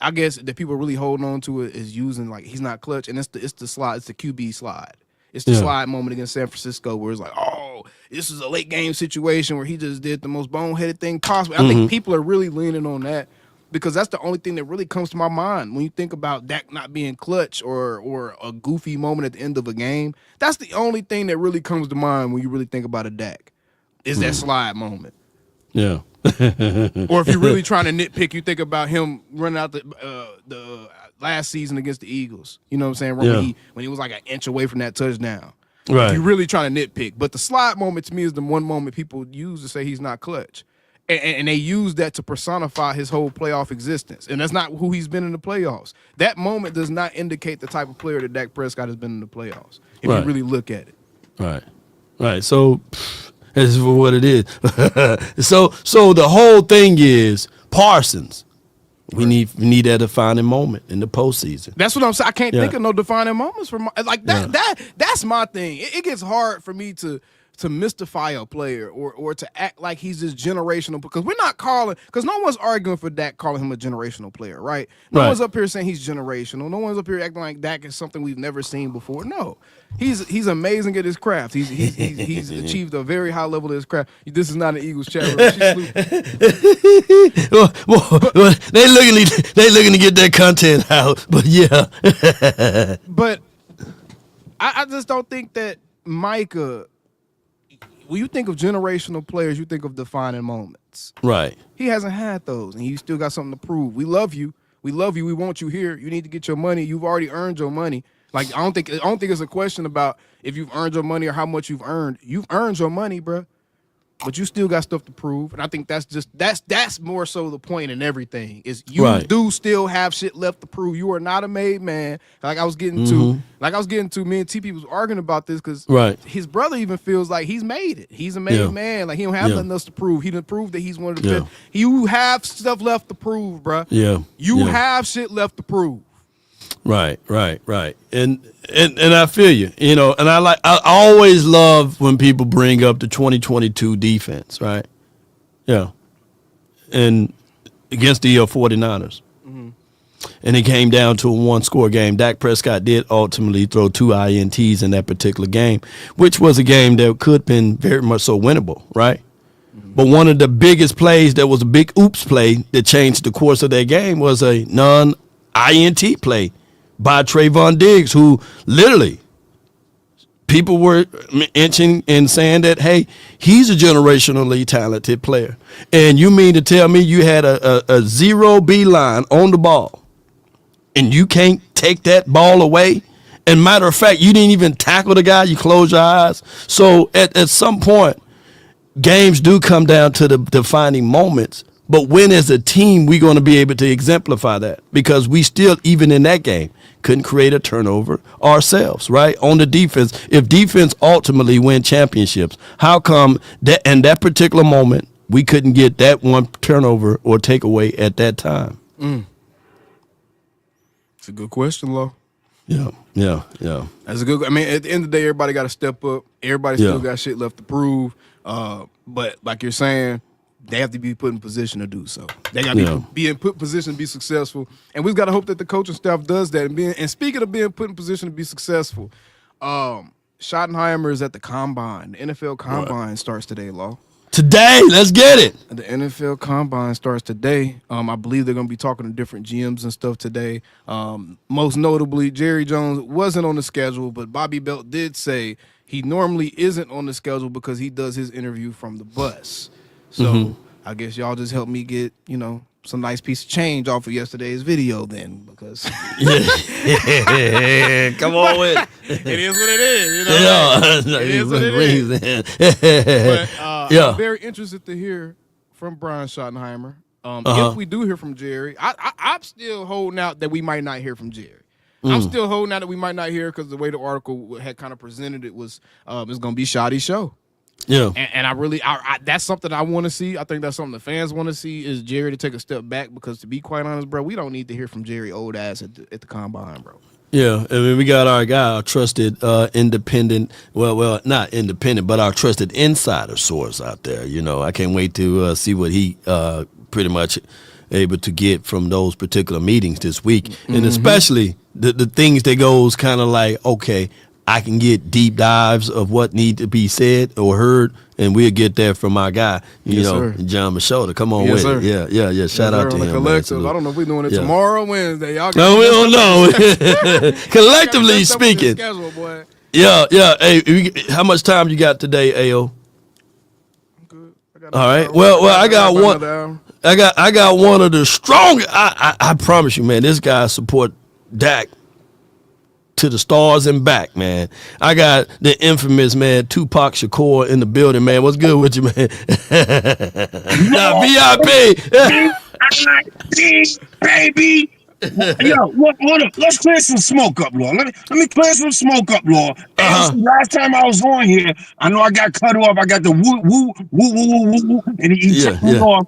I guess that people really holding on to it is using like he's not clutch, and it's the slide. It's the QB slide. It's the slide moment against San Francisco where it's like, oh, this is a late game situation where he just did the most boneheaded thing possible. I think people are really leaning on that because that's the only thing that really comes to my mind when you think about Dak not being clutch or a goofy moment at the end of a game. That's the only thing that really comes to mind when you really think about a Dak is that slide moment. Yeah. Or if you're really trying to nitpick, you think about him running out the last season against the Eagles. You know what I'm saying? When he was like an inch away from that touchdown. Right. If you're really trying to nitpick. But the slide moment to me is the one moment people use to say he's not clutch. And they use that to personify his whole playoff existence. And that's not who he's been in the playoffs. That moment does not indicate the type of player that Dak Prescott has been in the playoffs, if you really look at it. Right. Right. So this is what it is. So the whole thing is Parsons. We need that defining moment in the postseason. That's what I'm saying. I can't think of no defining moments for like that. That's my thing. It gets hard for me to mystify a player or to act like he's this generational, because we're not calling, because no one's arguing for Dak calling him a generational player, right? No one's up here saying he's generational. No one's up here acting like Dak is something we've never seen before. No, he's amazing at his craft. He's achieved a very high level of his craft. This is not an Eagles chat room. They looking to get that content out, but yeah. But I just don't think that Micah. When you think of generational players, you think of defining moments. Right. He hasn't had those, and he still got something to prove. We love you. We love you. We want you here. You need to get your money. You've already earned your money. Like I don't think it's a question about if you've earned your money or how much you've earned. You've earned your money, bro. But you still got stuff to prove, and I think that's more so the point in everything is you do still have shit left to prove. You are not a made man. Like I was getting to, me and TP was arguing about this because his brother even feels like he's made it. He's a made man. Like he don't have nothing else to prove. He didn't prove that he's one of the best. You have stuff left to prove, bro. Yeah, you have shit left to prove. Right. And I feel you, and I always love when people bring up the 2022 defense, right? Yeah. And against the 49ers. Mm-hmm. And it came down to a one-score game. Dak Prescott did ultimately throw 2 INTs in that particular game, which was a game that could have been very much so winnable, right? Mm-hmm. But one of the biggest plays that was a big oops play that changed the course of that game was a non-INT play by Trayvon Diggs, who literally people were inching and saying that, hey, he's a generationally talented player. And you mean to tell me you had a 0 B line on the ball and you can't take that ball away? And matter of fact, you didn't even tackle the guy. You close your eyes. So at some point, games do come down to the defining moments. But when as a team, we're going to be able to exemplify that, because we still, even in that game, couldn't create a turnover ourselves, right? On the defense, if defense ultimately win championships, how come that in that particular moment we couldn't get that one turnover or takeaway at that time? It's a good question, Lo. Yeah. That's a good. I mean, at the end of the day, everybody got to step up. Everybody still got shit left to prove. But like you're saying, they have to be put in position to do so. They got to be in put position to be successful. And we've got to hope that the coaching staff does that. And speaking of being put in position to be successful, Schottenheimer is at the combine. The NFL combine starts today, Law. Today, let's get it. The NFL combine starts today. I believe they're going to be talking to different GMs and stuff today. Most notably, Jerry Jones wasn't on the schedule, but Bobby Belt did say he normally isn't on the schedule because he does his interview from the bus. So I guess y'all just help me get, some nice piece of change off of yesterday's video then, because Come on with it. it is what it is. It is what it is. But I'm very interested to hear from Brian Schottenheimer. If we do hear from Jerry, I'm still holding out that we might not hear from Jerry. I'm still holding out that we might not hear because the way the article had kind of presented it was it's going to be Shoddy's show. Yeah, and I that's something I want to see. I think that's something the fans want to see is Jerry to take a step back because, to be quite honest, bro, we don't need to hear from Jerry old ass at the combine, bro. Yeah, I mean, we got our guy, our trusted independent, well, not independent, but our trusted insider source out there. I can't wait to see what he pretty much able to get from those particular meetings this week, and especially the things that goes kind of like, okay, I can get deep dives of what need to be said or heard, and we'll get that from our guy, John Machota. Come on with it. Yeah. Shout out to him. Collective. I don't know if we're doing it tomorrow or Wednesday. Y'all no, we don't know. Collectively speaking. Schedule, boy. Yeah. Hey, how much time you got today, AO? I'm good. All right. Well, I got one. I got one of the strongest. I promise you, man. This guy support Dak to the stars and back, man. I got the infamous, man, Tupac Shakur in the building, man. What's good with you, man? Now, VIP. Baby. Yo, hold up. Let's clear some smoke up, Lord. Let me clear some smoke up, Lord. Last time I was on here, I know I got cut off. I got the woo, and he checked me off.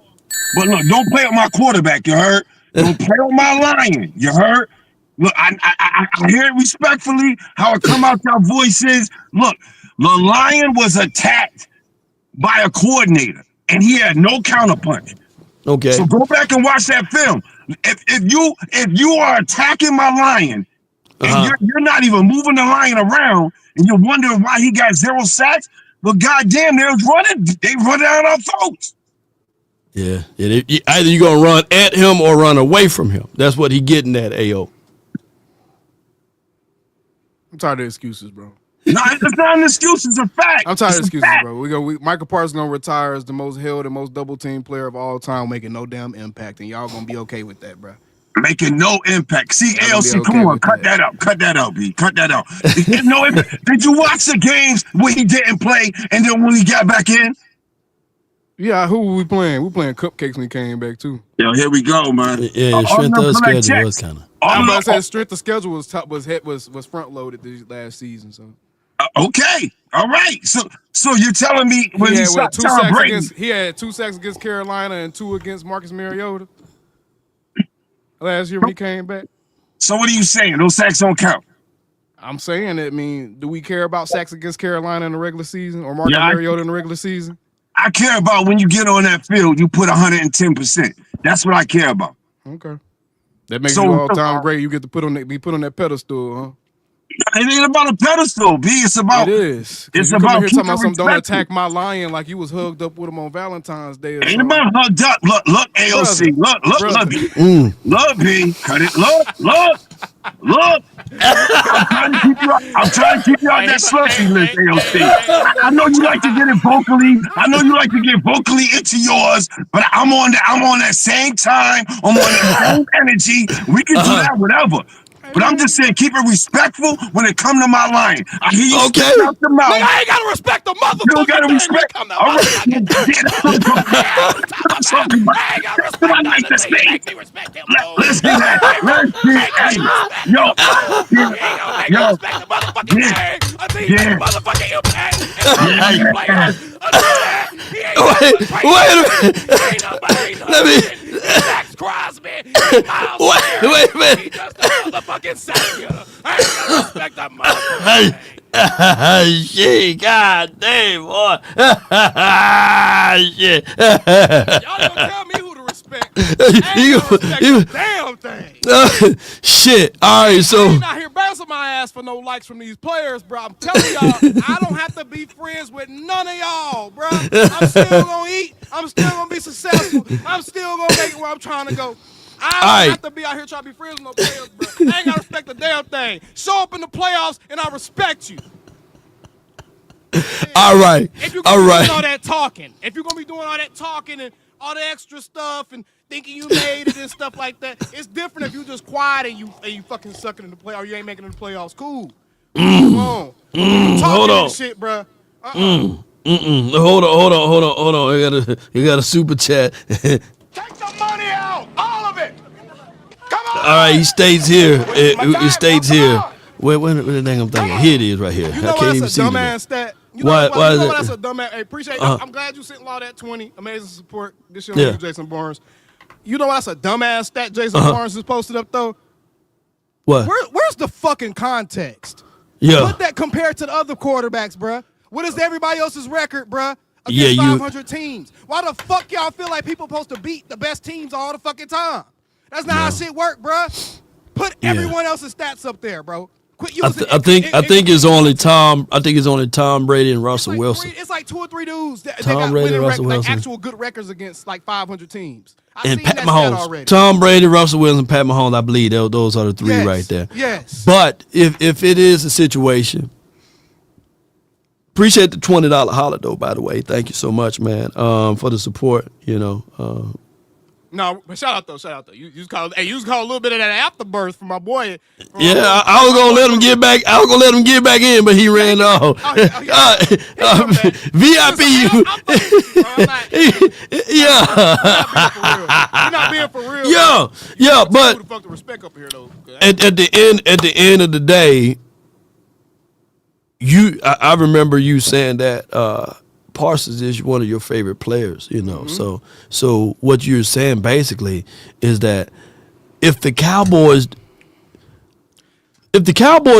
But look, don't play with my quarterback, you heard? Don't play with my lion, you heard? Look, I hear it respectfully, how it come out your voices. Look, the Lion was attacked by a coordinator, and he had no counterpunch. Okay. So go back and watch that film. If you are attacking my Lion, and you're not even moving the Lion around, and you're wondering why he got 0 sacks, well, goddamn, they run out our folks. Yeah. Either you're going to run at him or run away from him. That's what he getting at, AO. I'm tired of excuses, bro. No, it's not an excuse. It's a fact. I'm tired of excuses, bro. Micah Parsons gonna retire as the most held and most double team player of all time, making no damn impact, and y'all gonna be okay with that, bro. Making no impact. See, ALC, come on, cut that out, B. Cut that out. No impact. Did you watch the games where he didn't play, and then when he got back in? Yeah, who were we playing? We playing cupcakes when he came back too. Yo, here we go, man. Yeah, strength of schedule was kind of. I'm about to say strength of schedule was front loaded this last season. So okay, all right. So you're telling me when he had 2 sacks against Carolina and 2 against Marcus Mariota last year when he came back. So what are you saying? Those sacks don't count. I'm saying that. I mean, do we care about sacks against Carolina in the regular season or Marcus Mariota in the regular season? I care about when you get on that field, you put 110%. That's what I care about. Okay. That makes you all-time great. You get to be put on that pedestal, huh? It ain't about a pedestal, B. It's about. It is. It's you about here talking about some don't attack my Lion like you was hugged up with him on Valentine's Day. Ain't about hugged up. Look, AOC. Look, B. Look, B. Cut it. Look. I'm trying to keep you out that slushy list, AOC. I know you like to get it vocally. I know you like to get vocally into yours, but I'm on that same time. I'm on that same energy. We can do that, whatever. But I'm just saying, keep it respectful when it come to my line. I hear you speak out the mouth. I ain't gotta respect the motherfucker. You don't gotta respect. All right. I like to say. Let's do that. Wait a minute. Max Crosby. Wait a minute. He just a motherfucking savior. I ain't gonna respect that motherfucker. Shit, god damn, boy. Shit. Y'all gonna tell me who to respect. I ain't gonna respect the damn thing. Shit. All right, so. I ain't out here bouncing my ass for no likes from these players, bro. I'm telling y'all, I don't have to be friends with none of y'all, bro. I'm still gonna eat. I'm still gonna be successful. I'm still gonna make it where I'm trying to go. I don't have to be out here trying to be friends with no players, bro. I ain't gotta respect the damn thing. Show up in the playoffs, and I respect you. All right. If you're gonna be doing all that talking, if you're gonna be doing all that talking and all the extra stuff and thinking you made it and stuff like that, it's different if you just quiet and you fucking sucking in the play or you ain't making it in the playoffs. Cool. Come on. Hold on. Shit, bro. Hold on. You got a super chat. Take the money out, all of it. Come on. All right, he stays here. He stays here. Where the dang I'm thinking? Here it is, right here. You know I can't even that's see a it. dumbass stat. You Why is it? That's a dumbass. Hey, appreciate it. I'm glad you sent all that 20. Amazing support. This shit Yeah. on Jason Barnes. You know that's a dumbass stat Jason Barnes just posted up though. What? Where's the fucking context? Yeah. Put that compared to the other quarterbacks, bruh. What is everybody else's record, bruh? Against 500 teams. Why the fuck y'all feel like people supposed to beat the best teams all the fucking time? That's not how shit work, bruh. Put everyone else's stats up there, bro. Quit using. I think it's only Tom. I think it's only Tom Brady and Russell Wilson. It's like 2 or 3 dudes that Tom got Brady, winning Russell Wilson. actual good records against like 500 teams. I've And seen Pat that stat Mahomes. already. Tom Brady, Russell Wilson, Pat Mahomes. I believe those are the three right there. Yes. But if it is a situation, appreciate the $20 holler though. By the way, thank you so much, man, for the support. You know. No, but shout out though. You just call a little bit of that afterbirth from my boy. Yeah, I was gonna let him get back. I was gonna let him get back in, but he ran off. VIP. You're not being for real. Yeah, but Who the fuck the respect up here though? at the end of the day, I remember you saying that Parsons is one of your favorite players, you know. Mm-hmm. So what you're saying basically is that if the Cowboys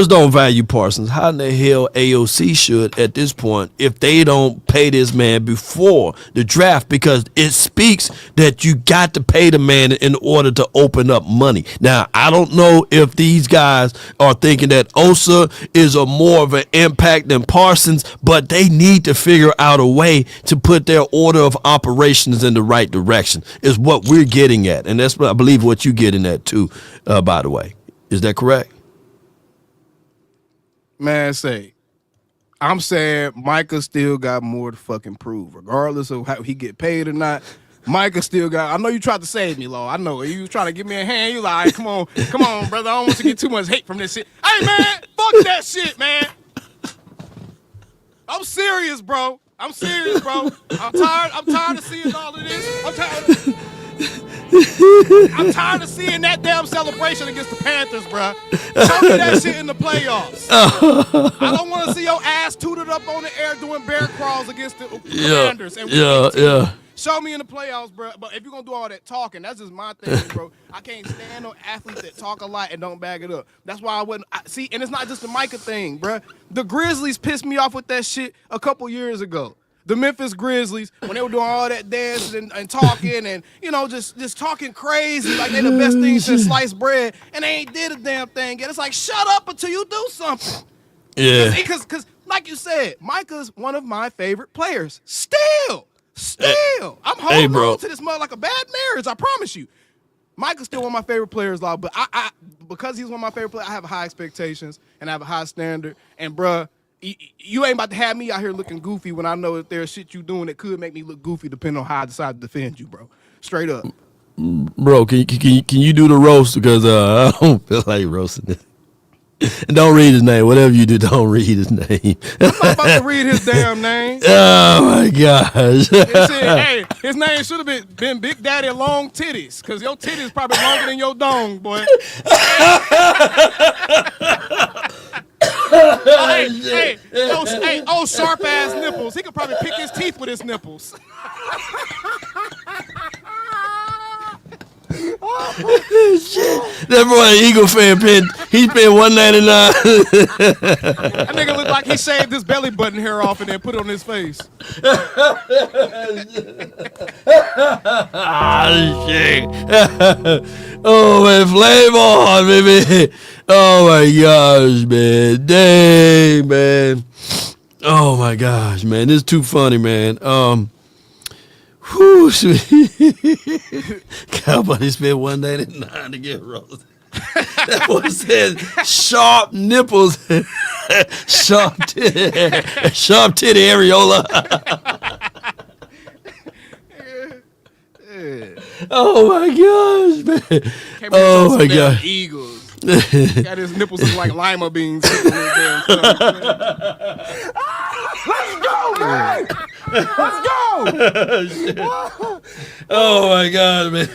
don't value Parsons, how in the hell AOC should at this point if they don't pay this man before the draft? Because it speaks that you got to pay the man in order to open up money. Now, I don't know if these guys are thinking that Osa is a more of an impact than Parsons, but they need to figure out a way to put their order of operations in the right direction is what we're getting at. And that's what I believe what you're getting at too, by the way. Is that correct? Man, I'm saying Micah still got more to fucking prove, regardless of how he get paid or not. Micah still got. I know you tried to save me, Law. I know you was trying to give me a hand. You like, come on, brother. I don't want you to get too much hate from this shit. Hey, man, fuck that shit, man. I'm serious, bro. I'm tired of seeing all of this. I'm tired of seeing that damn celebration against the Panthers, bro. Show me that shit in the playoffs. I don't want to see your ass tooted up on the air doing bear crawls against the Commanders. Yeah. Show me in the playoffs, bro. But if you're going to do all that talking, that's just my thing, bro. I can't stand no athletes that talk a lot and don't back it up. That's why I wouldn't. See, and it's not just the Micah thing, bro. The Grizzlies pissed me off with that shit a couple years ago. The Memphis Grizzlies, when they were doing all that dancing and talking and, you know, just talking crazy like they the best thing since sliced bread, and they ain't did a damn thing yet. It's like, shut up until you do something. Yeah. Because like you said, Micah's one of my favorite players. Still. I'm holding on to this mother like a bad marriage, I promise you. Micah's still one of my favorite players, but I because he's one of my favorite players, I have high expectations and I have a high standard. And, bruh, you ain't about to have me out here looking goofy when I know that there's shit you doing that could make me look goofy depending on how I decide to defend you, bro. Straight up. Bro, can you do the roast? Because I don't feel like roasting it. And don't read his name. Whatever you do, don't read his name. I'm not about to read his damn name. Oh, my gosh. Hey, his name should have been Big Daddy Long Titties, because your titties probably longer than your dong, boy. Sharp ass nipples. He could probably pick his teeth with his nipples. Shit. That boy, Eagle fan, he spent $1.99. That nigga look like he shaved his belly button hair off and then put it on his face. Ah, shit. Oh, man, flame on, baby. Oh, my gosh, man. Dang, man. Oh, my gosh, man. This is too funny, man. Whew, Cowboys spent $1.99 to get roasted. That boy said sharp nipples, sharp titty areola. Oh my gosh, man! Oh my gosh, Eagles. Got his nipples look like lima beans. Let's go, man. Let's go. Oh my God, man.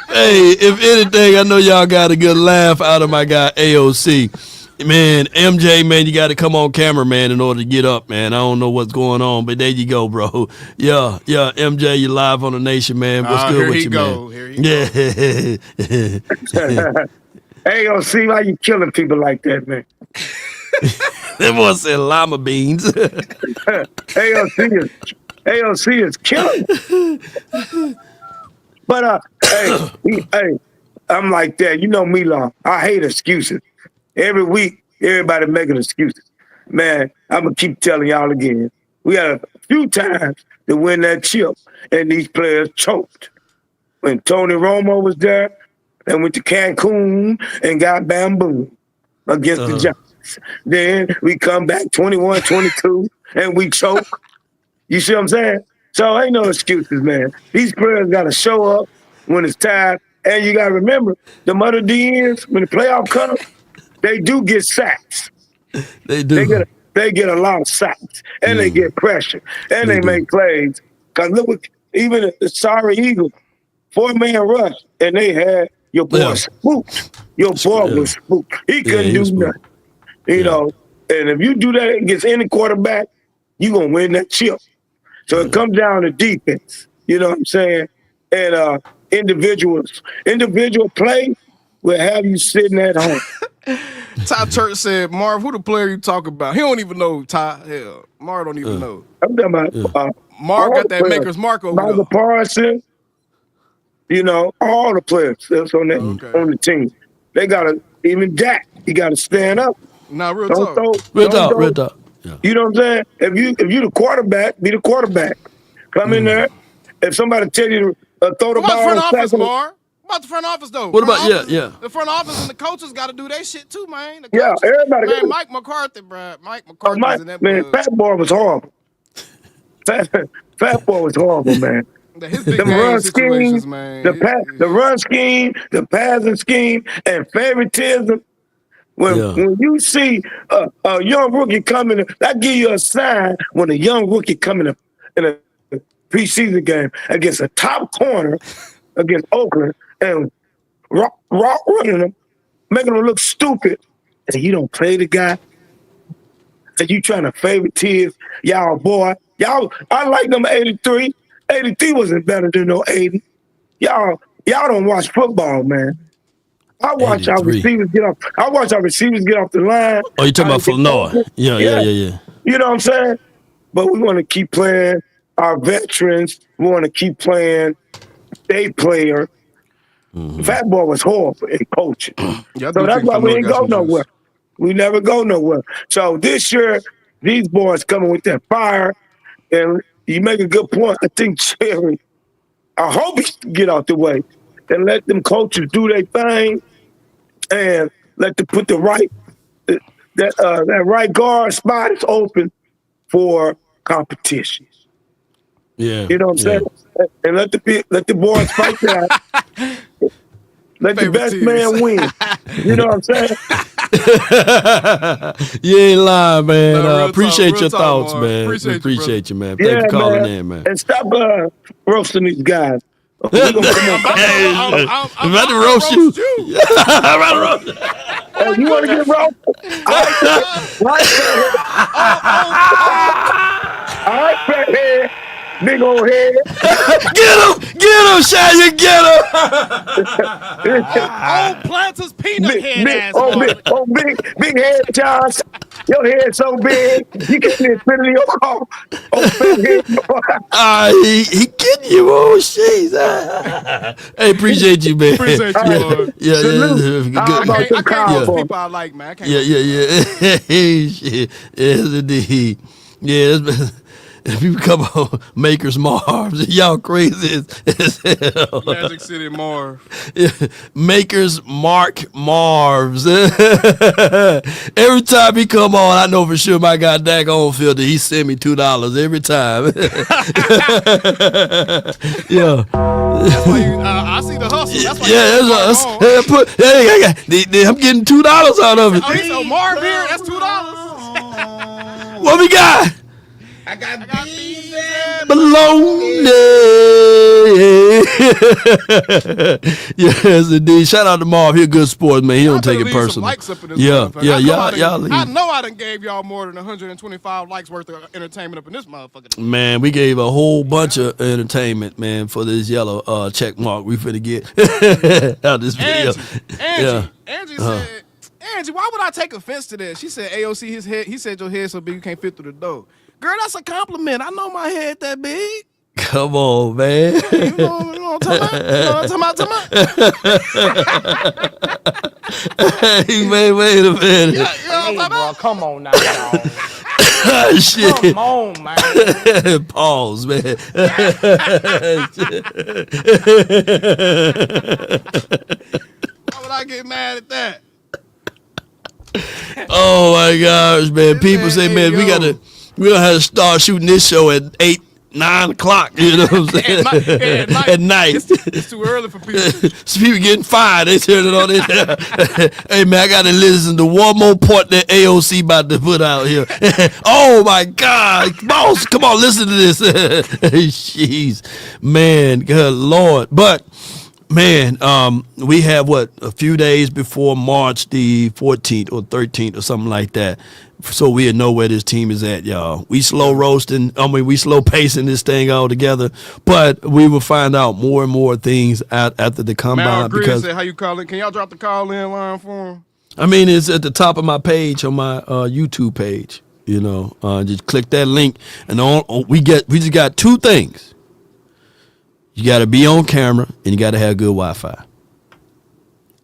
Hey, if anything, I know y'all got a good laugh out of my guy AOC. Man, MJ, man, you got to come on camera, man, in order to get up, man. I don't know what's going on, but there you go, bro. Yeah, MJ, you live on the Nation, man. What's good with you, man? Here he go. AOC, why you killing people like that, man? That boy said lima beans. AOC is killing. But hey, I'm like that. You know me, Long. I hate excuses. Every week, everybody making excuses. Man, I'm gonna keep telling y'all again. We had a few times to win that chip, and these players choked. When Tony Romo was there, they went to Cancun and got bambooed against the Giants. Then we come back 21-22, and we choke. You see what I'm saying? So ain't no excuses, man. These players got to show up when it's time. And you got to remember, the other DNs, when the playoff comes, they do get sacks. They do. They get a lot of sacks. And they get pressure. And they make plays. Because look what, even the sorry Eagles, 4-man rush, and they had your boy spooked. Your boy was spooked. He couldn't do nothing. You know, and if you do that against any quarterback, you're going to win that chip. So it comes down to defense. You know what I'm saying? And individual play will have you sitting at home. Ty Church said, Marv, who the player you talk about? He don't even know, Ty. Hell, Marv don't even know. I'm talking about Marv got that Maker's Mark over there. Micah Parsons, you know, all the players that's on the team. They got to, even Dak, he got to stand up. Nah, real talk. Real talk. Yeah. You know what I'm saying? If you the quarterback, be the quarterback. Come in there. If somebody tell you to throw the ball, about the front office, Marv? About the front office, though. What about the front office and the coaches got to do their shit too, man. Everybody. Man, Mike McCarthy, bro. Mike McCarthy's in that. Man, Fat Boy was horrible. Fat Boy was horrible, man. His big run scheme, man. The run scheme, the passing scheme, and favoritism. When you see a young rookie coming, that give you a sign when a young rookie coming in a preseason game against a top corner against Oakland and running them, making them look stupid, and you don't play the guy, and you trying to favoritism y'all boy. Y'all, I like number 83. 83 wasn't better than no 80. Y'all don't watch football, man. I watch our receivers get off. The line. Oh, you talking about Flanoa? Yeah. You know what I'm saying? But we want to keep playing our veterans. We want to keep playing a player. Fat Boy was horrible in coaching. So that's why we ain't go nowhere. We never go nowhere. So this year, these boys coming with that fire, and you make a good point. I think Cherry, I hope he can get out the way and let them coaches do their thing. And let them put the right that right guard spot is open for competition. Yeah, you know what I'm saying. And let the boys fight that. Let the best man win. You know what I'm saying. You ain't lying, man. No, appreciate your thoughts, Mark. man. Appreciate you, man. Thanks for calling in, man. And stop roasting these guys. I'm about to roast you. I'm about to roast you. Oh, you want to get roasted? All right, fathead. Big old head. Get him, Shia, get him. Old Planters peanut head ass. Big head, Josh. Your head so big, you can't even fit in your car. He getting you. Oh, shit. Hey, appreciate you, man. Appreciate you, Lord. Yeah. I can't use people I like, man. I can't Shit. Yes, indeed. Yeah, people come on Makers Marvs. Y'all crazy as hell. Magic City Marv. Makers Mark Marvs. Every time he come on, I know for sure my guy daggone filter, he send me $2 every time. Yeah. That's why I see the hustle. That's why I'm getting $2 out of it. Oh, he said Marv here. That's $2. What we got? I got beans and Bologna. Yes, indeed. Shout out to Marv. He a good sport, man. He don't take it personal. Likes up in this Y'all. I know I done gave y'all more than 125 likes worth of entertainment up in this motherfucker. Man, we gave a whole bunch of entertainment, man, for this yellow check mark we finna get out this video. Angie said, Angie, why would I take offense to that? She said, AOC, his head. He said your head so big you can't fit through the door. Girl, that's a compliment. I know my head that big. Come on, man. You know what I'm talking about? Hey, man, wait a minute. Hey, bro, come on now, y'all. Shit. Come on, man. Pause, man. Why would I get mad at that? Oh my gosh, man! People say, man, we gonna have to start shooting this show at 8, 9 o'clock. You know what I'm saying? At night. It's too early for people. So people getting fired. They turn it on. Hey man, I gotta listen to one more part that AOC about to put out here. Oh my God, boss, come on, listen to this. Jeez, man, good Lord, but. Man, we have a few days before March the 14th or 13th or something like that. So we'll know where this team is at, y'all. We slow pacing this thing all together, but we will find out more and more things after the combine. Because how you call it? Can y'all drop the call in line for him? I mean, it's at the top of my page on my YouTube page. You know, just click that link, and we just got two things. You got to be on camera, and you got to have good Wi-Fi.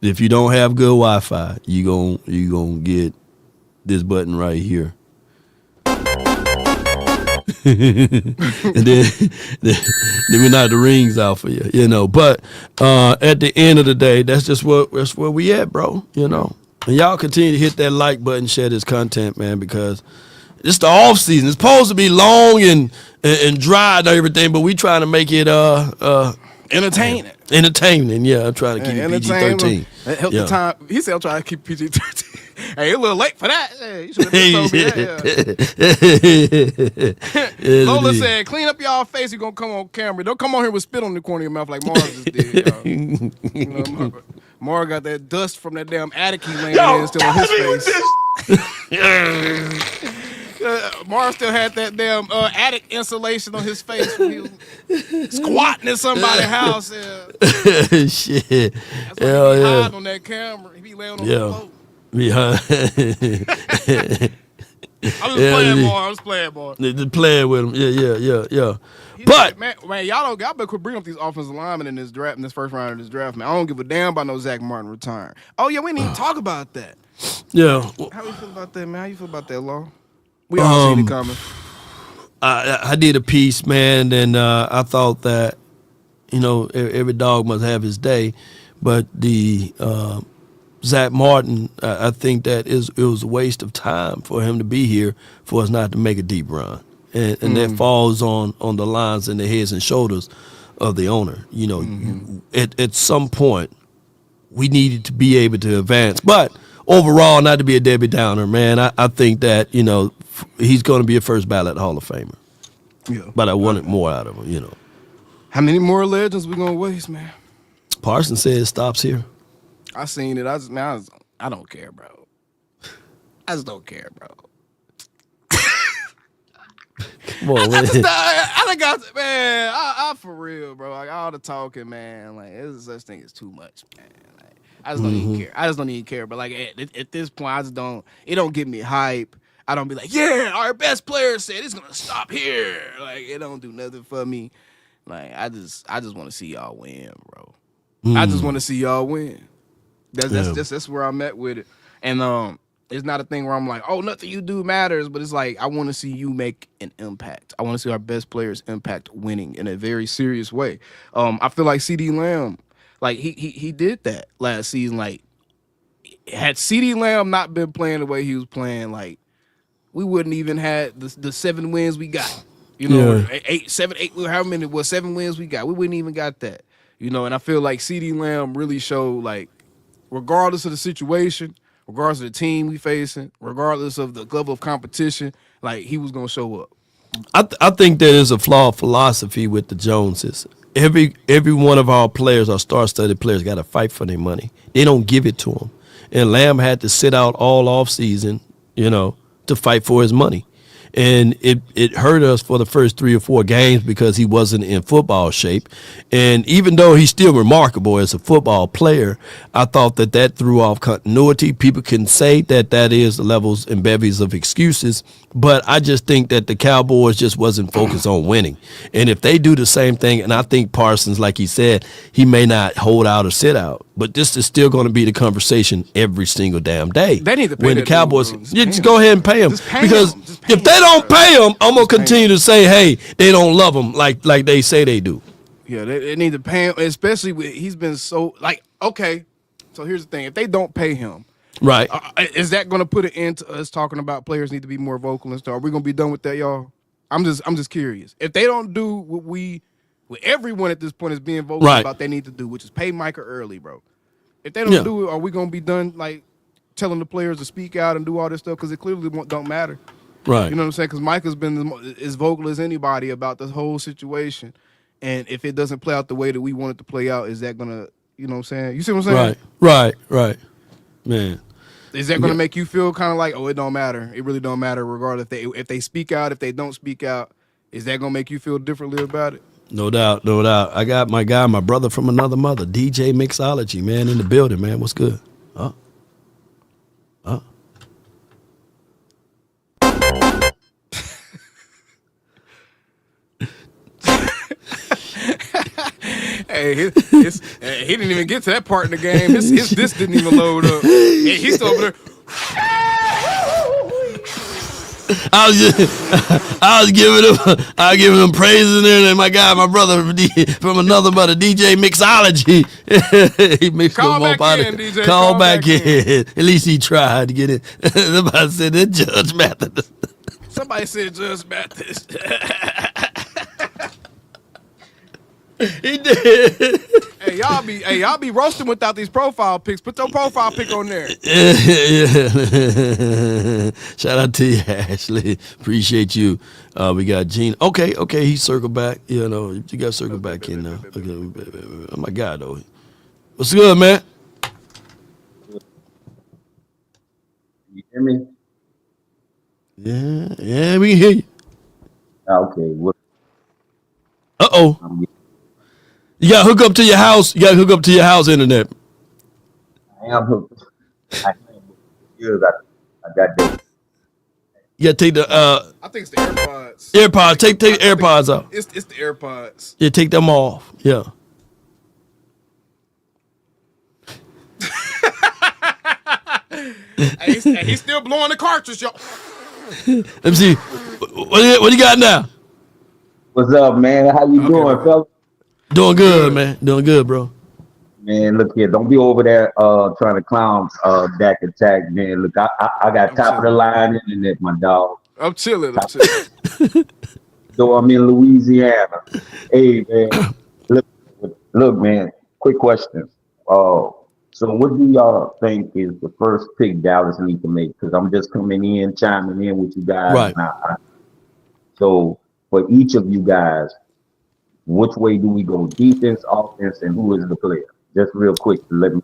If you don't have good Wi-Fi, you gonna get this button right here. And then we knock the rings out for you, you know. But at the end of the day, that's where we at, bro. You know, and y'all continue to hit that like button, share this content, man, because it's the off season. It's supposed to be long and dry and everything, but we trying to make it entertaining. Entertaining, yeah. I'm trying to keep it PG-13. Help the time. He said I'm trying to keep PG-13. Hey, a little late for that. Hey, you should have told me that. Lola said, clean up y'all face. You're going to come on camera. Don't come on here with spit on the corner of your mouth like Mars just did. You know, Mars got that dust from that damn attic he laying in still on his face. Mars still had that damn attic insulation on his face when he was squatting in somebody's house. Shit. That's why he be hiding on that camera. He be laying on the floor. Yeah. I'm just playing, boy. Just playing with him. Yeah. But man, y'all better quit bringing up these offensive linemen in this draft, in this first round of this draft, man. I don't give a damn about no Zack Martin retiring. Oh yeah, we didn't even talk about that. Yeah. How you feel about that, man? How you feel about that, Law? We all seen it coming. I did a piece, man, and I thought that, you know, every dog must have his day, but the Zack Martin, I think that it was a waste of time for him to be here for us not to make a deep run, and that falls on the lines and the heads and shoulders of the owner. You know, at some point we needed to be able to advance, but overall, not to be a Debbie Downer, man, I think that, you know, he's going to be a first ballot Hall of Famer. Yeah. But I wanted more out of him, you know. How many more legends we going to waste, man? Parsons said it stops here. I seen it. I don't care, bro. I just don't care, bro. Come on, man. I I got man, I for real, bro. Like all the talking, man. Like this such thing is too much, man. Like, I just don't even care. I just don't even care. But like at this point, I just don't. It don't get me hype. I don't be like, yeah, our best player said it's gonna stop here. Like it don't do nothing for me. Like I just want to see y'all win, bro. I just want to see y'all win. That's where I'm at with it. And it's not a thing where I'm like, oh, nothing you do matters, but it's like I want to see you make an impact. I want to see our best players impact winning in a very serious way. I feel like CD Lamb, like he did that last season. Like had CD Lamb not been playing the way he was playing, like we wouldn't even had the 7 wins we got. You know, 8, 7, 8, however many was 7 wins we got. We wouldn't even got that. You know, and I feel like CD Lamb really showed, like, regardless of the situation, regardless of the team we facing, regardless of the level of competition, like he was gonna show up. I think there is a flawed philosophy with the Joneses. Every one of our players, our star-studded players, got to fight for their money. They don't give it to them, and Lamb had to sit out all offseason, you know, to fight for his money. And it hurt us for the first 3 or 4 games because he wasn't in football shape. And even though he's still remarkable as a football player, I thought that threw off continuity. People can say that is the levels and bevies of excuses, but I just think that the Cowboys just wasn't focused on winning. And if they do the same thing, and I think Parsons, like he said, he may not hold out or sit out, but this is still going to be the conversation every single damn day. They need to pay when the that Cowboys, dude, just go ahead and pay him. Because if they don't pay him, I'm going to continue to say, hey, they don't love him like they say they do. Yeah, they need to pay him, especially with he's been so, like, okay, so here's the thing. If they don't pay him, right, is that going to put an end to us talking about players need to be more vocal and stuff? Are we going to be done with that, y'all? I'm just curious. If they don't do what everyone at this point is being vocal about they need to do, which is pay Micah early, bro. If they don't do it, are we going to be done, like, telling the players to speak out and do all this stuff? Because it clearly don't matter. Right. You know what I'm saying? Because Micah's been as vocal as anybody about this whole situation. And if it doesn't play out the way that we want it to play out, is that going to, you know what I'm saying? You see what I'm saying? Right. Man. Is that going to make you feel kind of like, oh, it don't matter. It really don't matter regardless if they speak out, if they don't speak out. Is that going to make you feel differently about it? No doubt. I got my guy, my brother from another mother, DJ Mixology, man, in the building, man. What's good? Hey, he didn't even get to that part in the game. His disc didn't even load up. Hey, he's still over there. I was giving him praises in there, and my guy, my brother from another mother, DJ Mixology. He mixed them up out of DJ. Call back in. At least he tried to get it. Somebody said that Judge Mathis. Somebody said Judge Mathis. He did. Hey, y'all be roasting without these profile pics. Put your profile pic on there. Yeah. Shout out to you, Ashley. Appreciate you. We got Gene. Okay, he circled back. You know, you got to circle back in now. Okay. Oh my God, though. What's good, man? You hear me? Yeah, we can hear you. Okay. What? Uh-oh. You got to hook up to your house. You got to hook up to your house internet. I am hooked. I got that. You got to take the I think it's the AirPods. AirPods. Take the AirPods out. It's the AirPods. Yeah, take them off. Yeah. He's still blowing the cartridge, y'all. Let me see. What you got now? What's up, man? How you doing, fella? Doing good, man. Doing good, bro. Man, look here. Don't be over there trying to clown Dak Attack, man. Look, I got top of the line internet, my dog. I'm chilling. So I'm in Louisiana. Hey, man. Look, man. Quick question. So what do y'all think is the first pick Dallas need to make? Because I'm just coming in, chiming in with you guys. Right. So for each of you guys, which way do we go? Defense, offense, and who is the player? Just real quick, let me.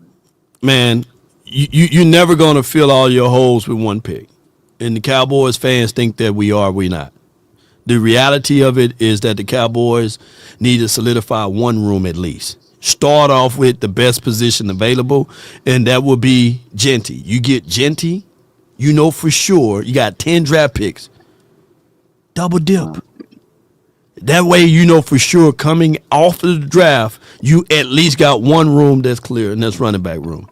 Man, you're never going to fill all your holes with one pick. And the Cowboys fans think that we are, we not. The reality of it is that the Cowboys need to solidify one room at least. Start off with the best position available, and that will be Genty. You get Genty, you know for sure you got 10 draft picks. Double dip. That way you know for sure coming off of the draft, you at least got one room that's clear, and that's running back room.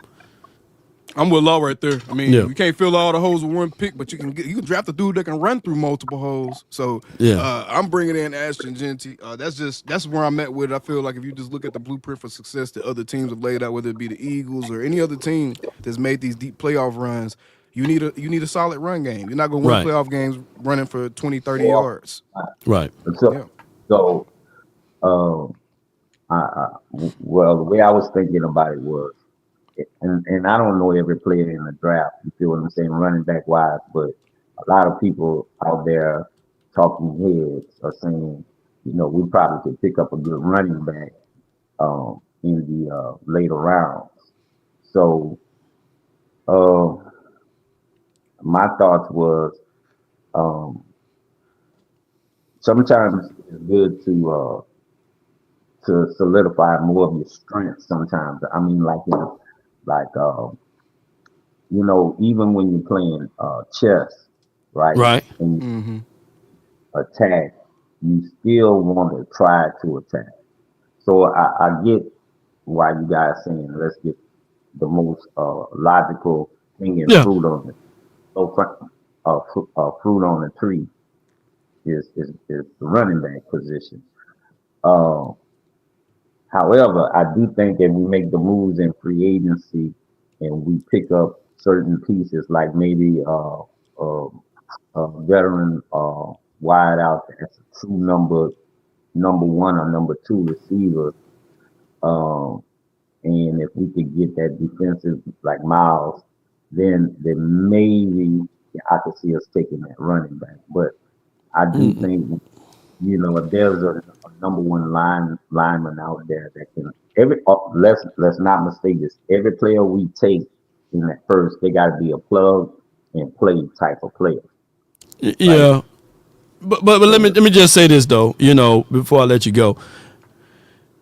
I'm with Law right there. I mean, Yeah. you can't fill all the holes with one pick, but you can draft a dude that can run through multiple holes. So Yeah. I'm bringing in Ashton Genty. That's where I'm at with it. I feel like if you just look at the blueprint for success that other teams have laid out, whether it be the Eagles or any other team that's made these deep playoff runs, you need a solid run game. You're not going to win Right. playoff games running for 20, 30 yards. Right. So, well, the way I was thinking about it was, and I don't know every player in the draft, you feel what I'm saying, running back wise, but a lot of people out there talking heads are saying, we probably could pick up a good running back in the later rounds. So my thoughts was sometimes it's good to solidify more of your strengths sometimes. I mean, even when you're playing chess, right? Right. And attack, you still want to try to attack. So I get why you guys saying let's get the most logical thing and fruit on it. So fruit on the tree is the running back position. However, I do think that we make the moves in free agency and we pick up certain pieces, like maybe a veteran wide out as a true number one or number two receiver. And if we could get that defensive like Miles, then maybe I could see us taking that running back. But I do think, if there's a number one lineman out there that can let's not mistake this. Every player we take in that first, they got to be a plug and play type of player. Yeah, but let me just say this though, before I let you go.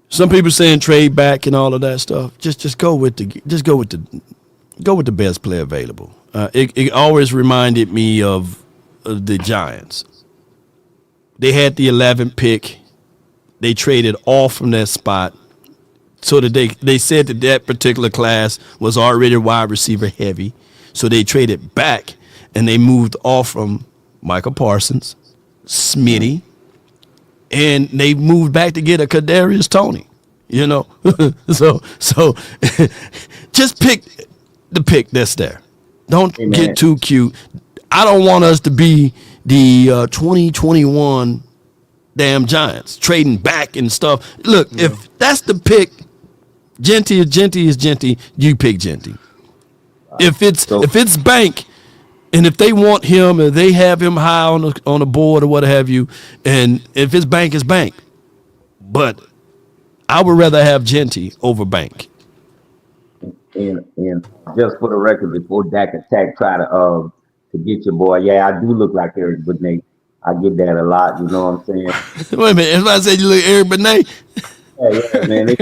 Some people saying trade back and all of that stuff. Just go with the best player available. It always reminded me of the Giants. They had the 11th pick. They traded off from that spot so that they said that particular class was already wide receiver heavy. So they traded back and they moved off from Micah Parsons, Smitty, and they moved back to get a Kadarius Toney. So just pick the pick that's there. Don't get too cute. I don't want us to be the 2021 damn Giants trading back and stuff. Look, if that's the pick, Genty is Genty. You pick Genty. If it's Bank, and if they want him, and they have him high on the board or what have you, and if it's Bank, it's Bank. But I would rather have Genty over Bank. And just for the record, before Dak Attack try to get your boy, I do look like Eric Benet. I get that a lot, you know what I'm saying? Wait a minute, if I said you look Eric Benet? Yeah, man.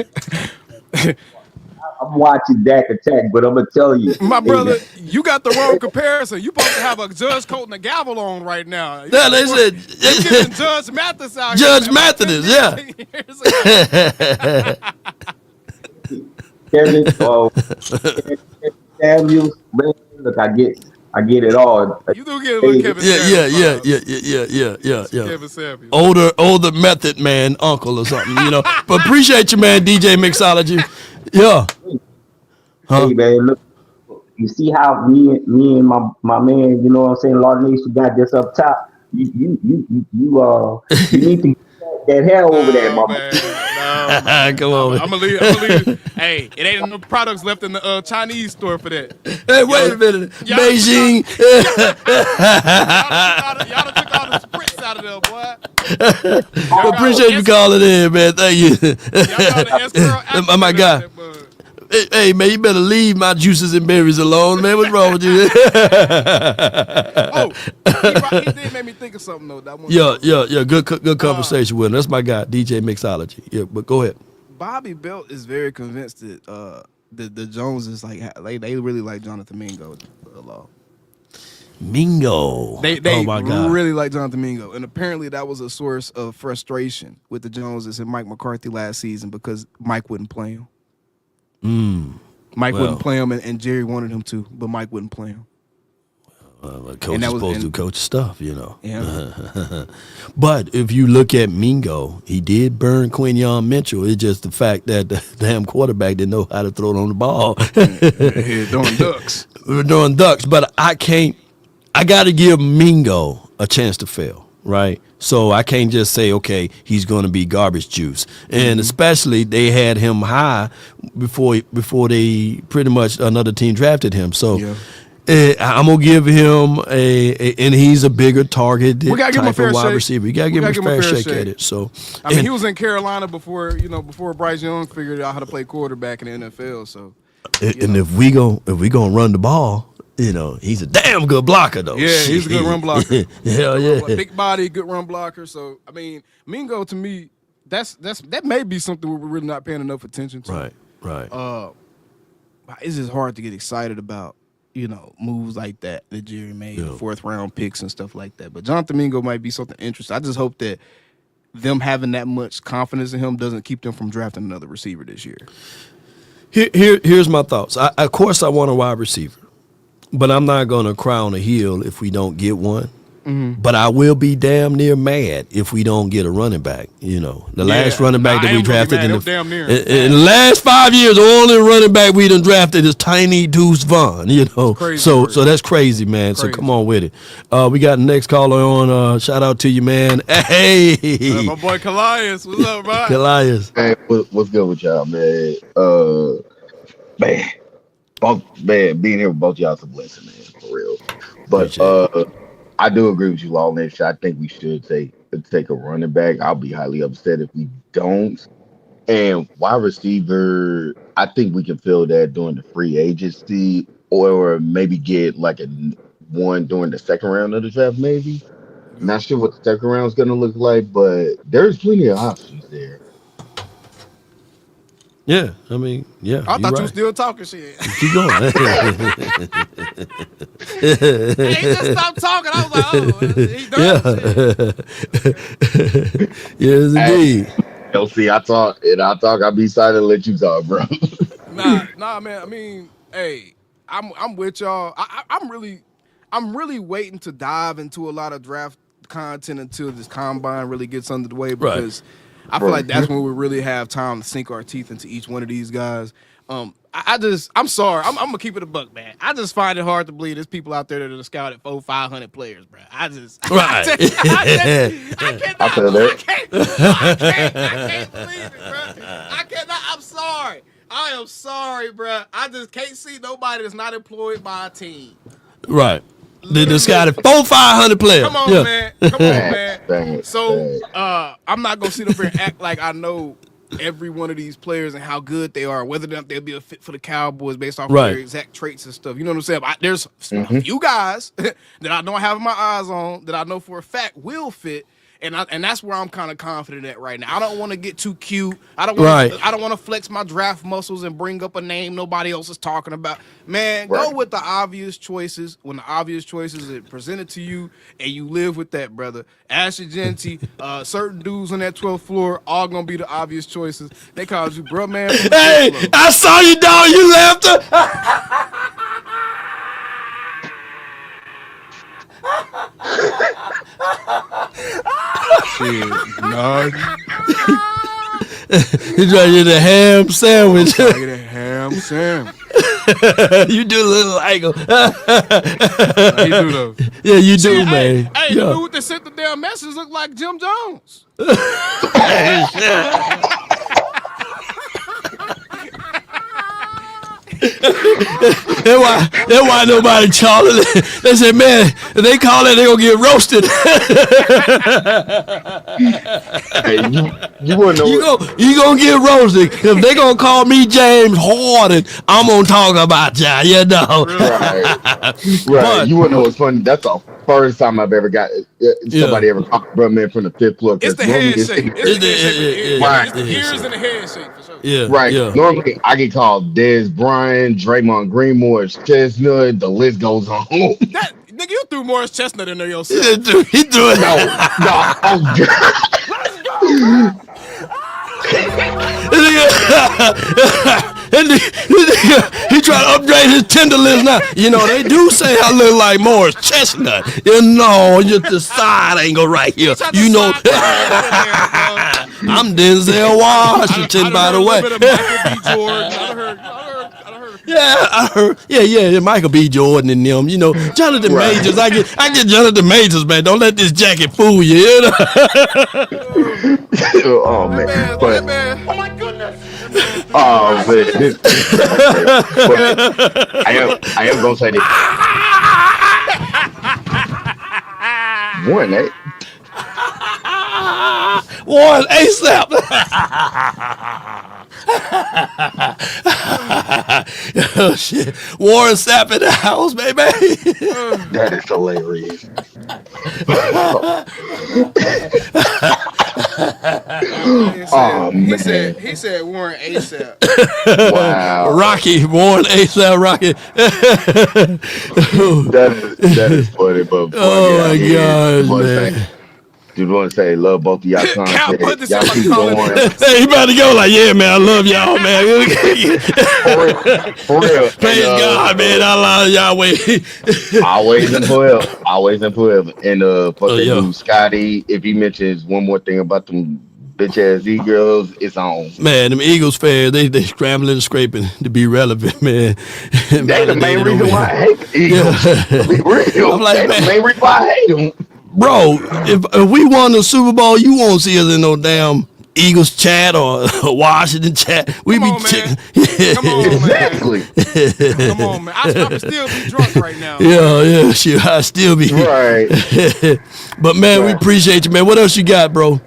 I'm watching Dak Attack, but I'm gonna tell you, my brother, you got the wrong comparison. You supposed to have a Judge Coat and a gavel on right now. Yeah, they said you're giving Judge Mathis out Judge here. Mathis, Kevin, Samuels, man, look, I get it all. You do get a little Kevin Samuels. Yeah. Kevin Samuels. Older method man, uncle or something, But appreciate you, man, DJ Mixology. Yeah. Hey, man, look, you see how me and my man, you know what I'm saying, Lord Nation got this up top. You need to get that hair over there, mama. No, come on. I'm gonna leave. Hey, it ain't no products left in the Chinese store for that. Hey, wait a minute. Beijing. Y'all done took all the spritz out of there, boy. Appreciate you calling in, man. Thank you. Y'all got the S-curl My guy. Hey, man, you better leave my juices and berries alone, man. What's wrong with you? He did make me think of something though. Yeah. Good conversation with him. That's my guy, DJ Mixology. Yeah, but go ahead. Bobby Belt is very convinced that the Joneses they really like Jonathan Mingo. Mingo. They oh my God. really like Jonathan Mingo, and apparently that was a source of frustration with the Joneses and Mike McCarthy last season because Mike wouldn't play him. Mike wouldn't play him, and Jerry wanted him to, but Mike wouldn't play him. Coach is supposed to do coach stuff, you know. Yeah. But if you look at Mingo, he did burn Quinyon Mitchell. It's just the fact that the damn quarterback didn't know how to throw it on the ball. Doing ducks. We were doing ducks, but I got to give Mingo a chance to fail, right? So I can't just say, okay, he's going to be garbage juice. And especially they had him high before they pretty much another team drafted him. So I'm going to give him and he's a bigger target type of wide receiver. You got to give him a fair shake at it. So I mean, he was in Carolina before Bryce Young figured out how to play quarterback in the NFL. So if we going to run the ball, you know, he's a damn good blocker, though. Yeah, he's a good run blocker. Hell yeah. Big body, good run blocker. So, I mean, Mingo, to me, that may be something we're really not paying enough attention to. Right. It's just hard to get excited about, moves like that Jerry made, fourth-round picks and stuff like that. But Jonathan Mingo might be something interesting. I just hope that them having that much confidence in him doesn't keep them from drafting another receiver this year. Here's my thoughts. Of course, I want a wide receiver. But I'm not going to cry on a hill if we don't get one. But I will be damn near mad if we don't get a running back. The last running back that we drafted in the last 5 years, the only running back we done drafted is Tiny Deuce Vaughn. So that's crazy, man. So come on with it. We got the next caller on. Shout out to you, man. Hey, my boy Callias, what's up, bro? Callias. Hey, what's good with y'all, man? Being here with both y'all is a blessing, man, for real. But I do agree with you, Lawrence. I think we should take a running back. I'll be highly upset if we don't. And wide receiver, I think we can fill that during the free agency, or maybe get like one during the second round of the draft, maybe. Not sure what the second round is going to look like, but there's plenty of options there. Yeah, I mean, yeah. I thought you were still talking shit. Keep going. He just stopped talking. I was like, he done shit. Yes, indeed. See, I talk, I'll be silent and let you talk, bro. Nah, man. I mean, hey, I'm with y'all. I'm really waiting to dive into a lot of draft content until this combine really gets under the way, because I feel like that's when we really have time to sink our teeth into each one of these guys. I'm sorry. I'm gonna keep it a buck, man. I just find it hard to believe there's people out there that are scouted 400-500 players, bro. I can't believe it, bro. I'm sorry. I am sorry, bro. I just can't see nobody that's not employed by a team. Right. They scouted 400-500 players. Come on, man. So I'm not gonna sit up here and act like I know every one of these players and how good they are, whether or not they'll be a fit for the Cowboys based off of their exact traits and stuff. You know what I'm saying? There's a few guys that I don't have my eyes on that I know for a fact will fit. And that's where I'm kind of confident at right now. I don't want to get too cute. I don't want to flex my draft muscles and bring up a name nobody else is talking about. Man, go with the obvious choices. When the obvious choices are presented to you and you live with that, brother. Ashley Genty, certain dudes on that 12th floor, all gonna be the obvious choices. They called you bro, man. Hey, I saw you down. You left her. Shit, no. He's trying to get a ham sandwich. Get a ham sandwich. You do a little angle. He do though. Yeah, you do, man. Hey, the dude that sent the damn message looked like Jim Jones. That's why nobody calling it. They said, man, if they call it, they gonna get roasted. Hey, you wanna know you gonna get roasted. If they gonna call me James Harden, I'm gonna talk about ya, you know. Right. But, You wanna know what's funny? That's the first time I've ever got somebody ever called a man from the fifth floor. It's the head shape. It's the head shape. Right. It's the ears and the head shape for sure. yeah, Right. yeah. Normally, I get called Dez Bryant, Draymond Green, Morris Chestnut. The list goes on. That nigga, you threw Morris Chestnut in there yourself. He threw it. No. Oh, God. He trying to upgrade his Tinder list now. You know, they do say I look like Morris Chestnut. You know, just the side angle right here. You know, I'm Denzel Washington, by the way. Yeah, I heard. Yeah, Michael B. Jordan and them. You know, Jonathan Majors. I get Jonathan Majors, man. Don't let this jacket fool you. You know? Oh man, but Oh my goodness. oh man, I am gonna say this. One, Warren ASAP. Oh shit, Warren Sapp in the house, baby. that is hilarious. Oh man, He said Warren ASAP. wow, Rocky, Warren ASAP, Rocky. that is funny, but Oh my God, man. Just want to say, love both of y'all content. Y'all keep going. Hey, you about to go like, yeah, man, I love y'all, man. For real. Praise God, man. I love y'all. Wait. Always and forever. Always and forever. And fuck that yeah. dude, Scotty. If he mentions one more thing about them bitch ass E-girls, it's on. Man, them Eagles fans, they scrambling and scraping to be relevant, man. They the main reason why I hate the Eagles. To be real. I'm like, they the main reason why I hate them. Bro, if we won the Super Bowl, you won't see us in no damn Eagles chat or Washington chat. We Come be on, man. Come on, man. Exactly. Come on, man. I can still be drunk right now. Yeah, shit. I still be Right. But man, we appreciate you, man. What else you got, bro?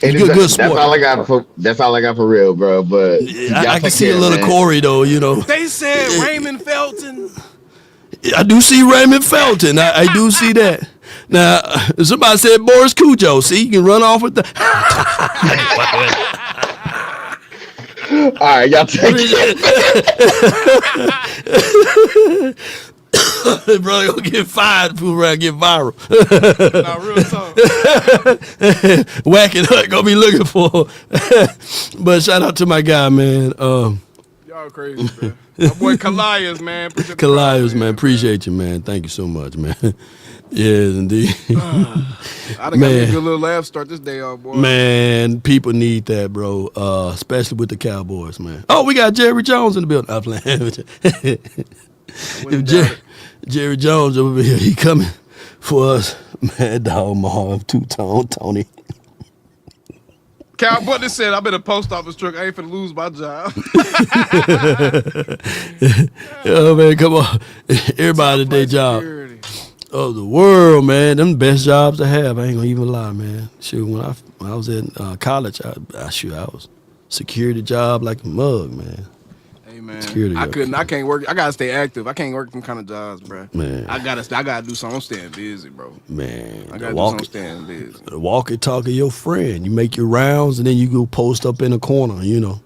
You good That's sport. all I got for real, bro. But I can see a little Corey though, you know. They said Raymond Felton. I do see Raymond Felton. I do see that. Now, somebody said Boris Cujo. See, you can run off with the. All right, y'all take it. Brother, gonna get fired. People around get viral. Nah, real talk. Whack it up. Gonna be looking for. But shout out to my guy, man. Y'all crazy, man. My boy Kalias, man. Kalias, man. Appreciate you, man. Thank you so much, man. Yes, indeed. I done got me a good little laugh start this day off, boy. Man, people need that, bro. Especially with the Cowboys, man. Oh, we got Jerry Jones in the building. I'm playing with you. If Jerry Jones over here, he coming for us. Man, dog, Marv, two-tone, Tony. Cal Butler said, "I've been a post office truck. I ain't finna lose my job." Oh, man, come on. Everybody did their job. Of the world, man. Them the best jobs to have. I ain't gonna even lie, man. Shoot, when I was in college, I was security job like a mug, man. Hey, man. Security I job. can't work. I gotta stay active. I can't work them kind of jobs, bro. Man. I gotta do something. I'm staying busy, bro. Man, I gotta do something. Staying busy. The walkie talkie your friend. You make your rounds and then you go post up in a corner, you know.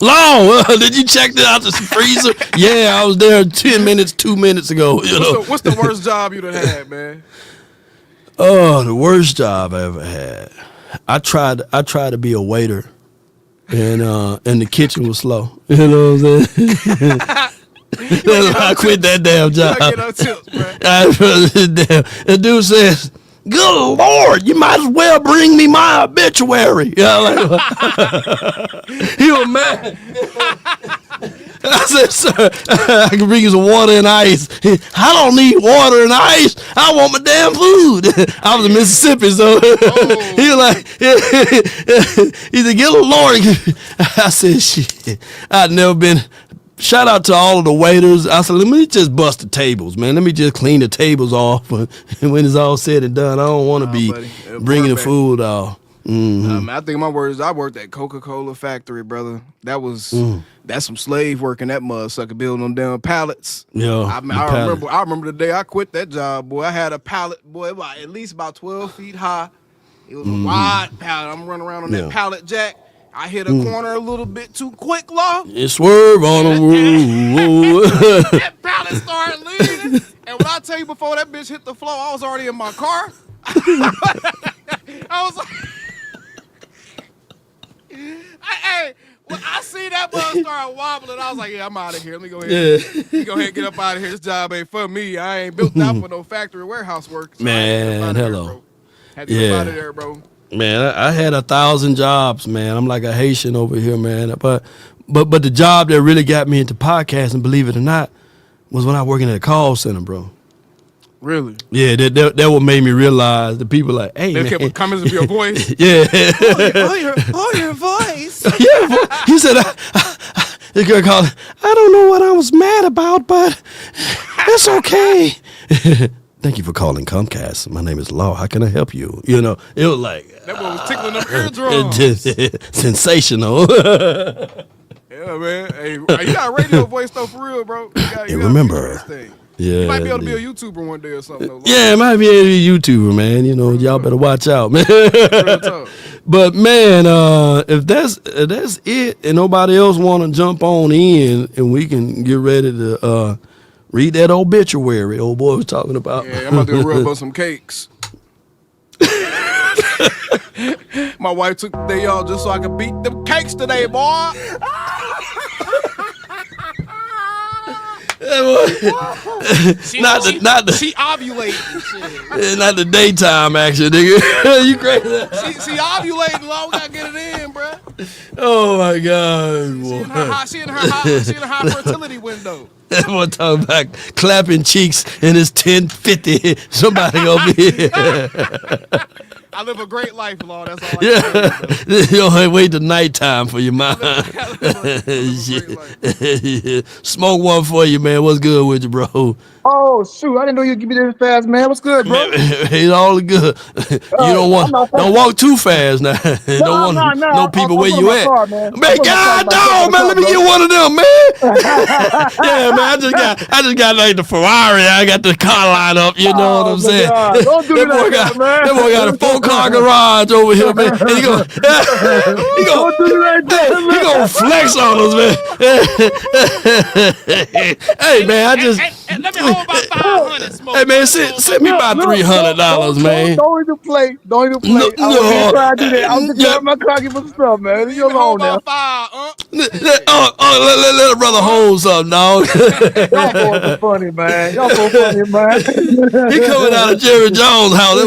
Long, did you check that out the freezer? Yeah, I was there 2 minutes ago. You know? What's the worst job you done had, man? Oh, the worst job I ever had. I tried to be a waiter, and the kitchen was slow. You know what I'm saying? That's why I quit that damn job. You gotta get no tips, bro. The dude says, "Good Lord, you might as well bring me my obituary." You know, like, he was mad. I said, sir, I can bring you some water and ice. I don't need water and ice. I want my damn food. I was in Mississippi, so he was like, he said, get a Lord. I said, shit, I'd never been. Shout out to all of the waiters. I said, let me just bust the tables, man. Let me just clean the tables off. And when it's all said and done, I don't want to be bringing the food off. Mm-hmm. I think my words. I worked at Coca-Cola factory, brother. That's some slave work in that mud sucker building them damn pallets. Yeah, I remember the day I quit that job, boy. I had a pallet, boy, at least about 12 feet high. It was a wide pallet. I'm running around on that pallet jack. I hit a corner a little bit too quick, Law. It swerve on the road. That pallet started leaning. And when I tell you before that bitch hit the floor, I was already in my car. I was like, when I see that bus start wobbling, I was like, yeah, I'm out of here. Let me go ahead. Let me go ahead and get up out of here. This job ain't for me. I ain't built out for no factory warehouse work. So man, hello. Had to get out of there, bro. Man, I had 1,000 jobs, man. I'm like a Haitian over here, man. But the job that really got me into podcasting, believe it or not, was when I was working at a call center, bro. Really? Yeah, that what made me realize the people like, hey, they man. kept comments of your voice. Yeah. your voice. Yeah, he said, the girl called, I don't know what I was mad about, but it's okay. Thank you for calling Comcast. My name is Law. How can I help you? You know, it was like that boy was tickling them eardrums. Sensational. Yeah, man. Hey, you got a radio voice though, for real, bro. You remember. Yeah, you might be able to be a YouTuber one day or something. Though, yeah, it might be a YouTuber, man. You know, y'all better watch out, man. But man, if that's it, and nobody else want to jump on in, and we can get ready to read that obituary old boy was talking about. Yeah, I'm about to rub on some cakes. My wife took the day off just so I could beat them cakes today, boy. She ovulating. Shit. Not the daytime action, nigga. You crazy? She ovulating, Law. We gotta get it in, bro. Oh my God, boy. She in her high fertility window. Everyone talking about clapping cheeks and it's 10:50. Somebody gonna be here. I live a great life, Law. That's all I can say. You don't wait till nighttime for your mom. Smoke one for you, man. What's good with you, bro? Oh shoot! I didn't know you'd give me this fast, man. What's good, bro? It's all good. You don't walk too fast now. Don't want no people where you at. Car, man, God dog, man. Let me get one of them, man. Yeah, man. I just got like the Ferrari. I got the car line up. You know what I'm saying? Don't do that, man. That boy got a 4-car garage over here, man. And he gonna flex on us, man. Hey, man, I just. Let me hold about 500. Smoke. Hey, man, send me about $300, man. Don't even play. I was trying to do that. I was just grabbing my car, give us stuff, man. Leave you alone now. Let a brother hold something, dog. Y'all boys are funny, man. Y'all so funny, man. He coming out of Jerry Jones' house.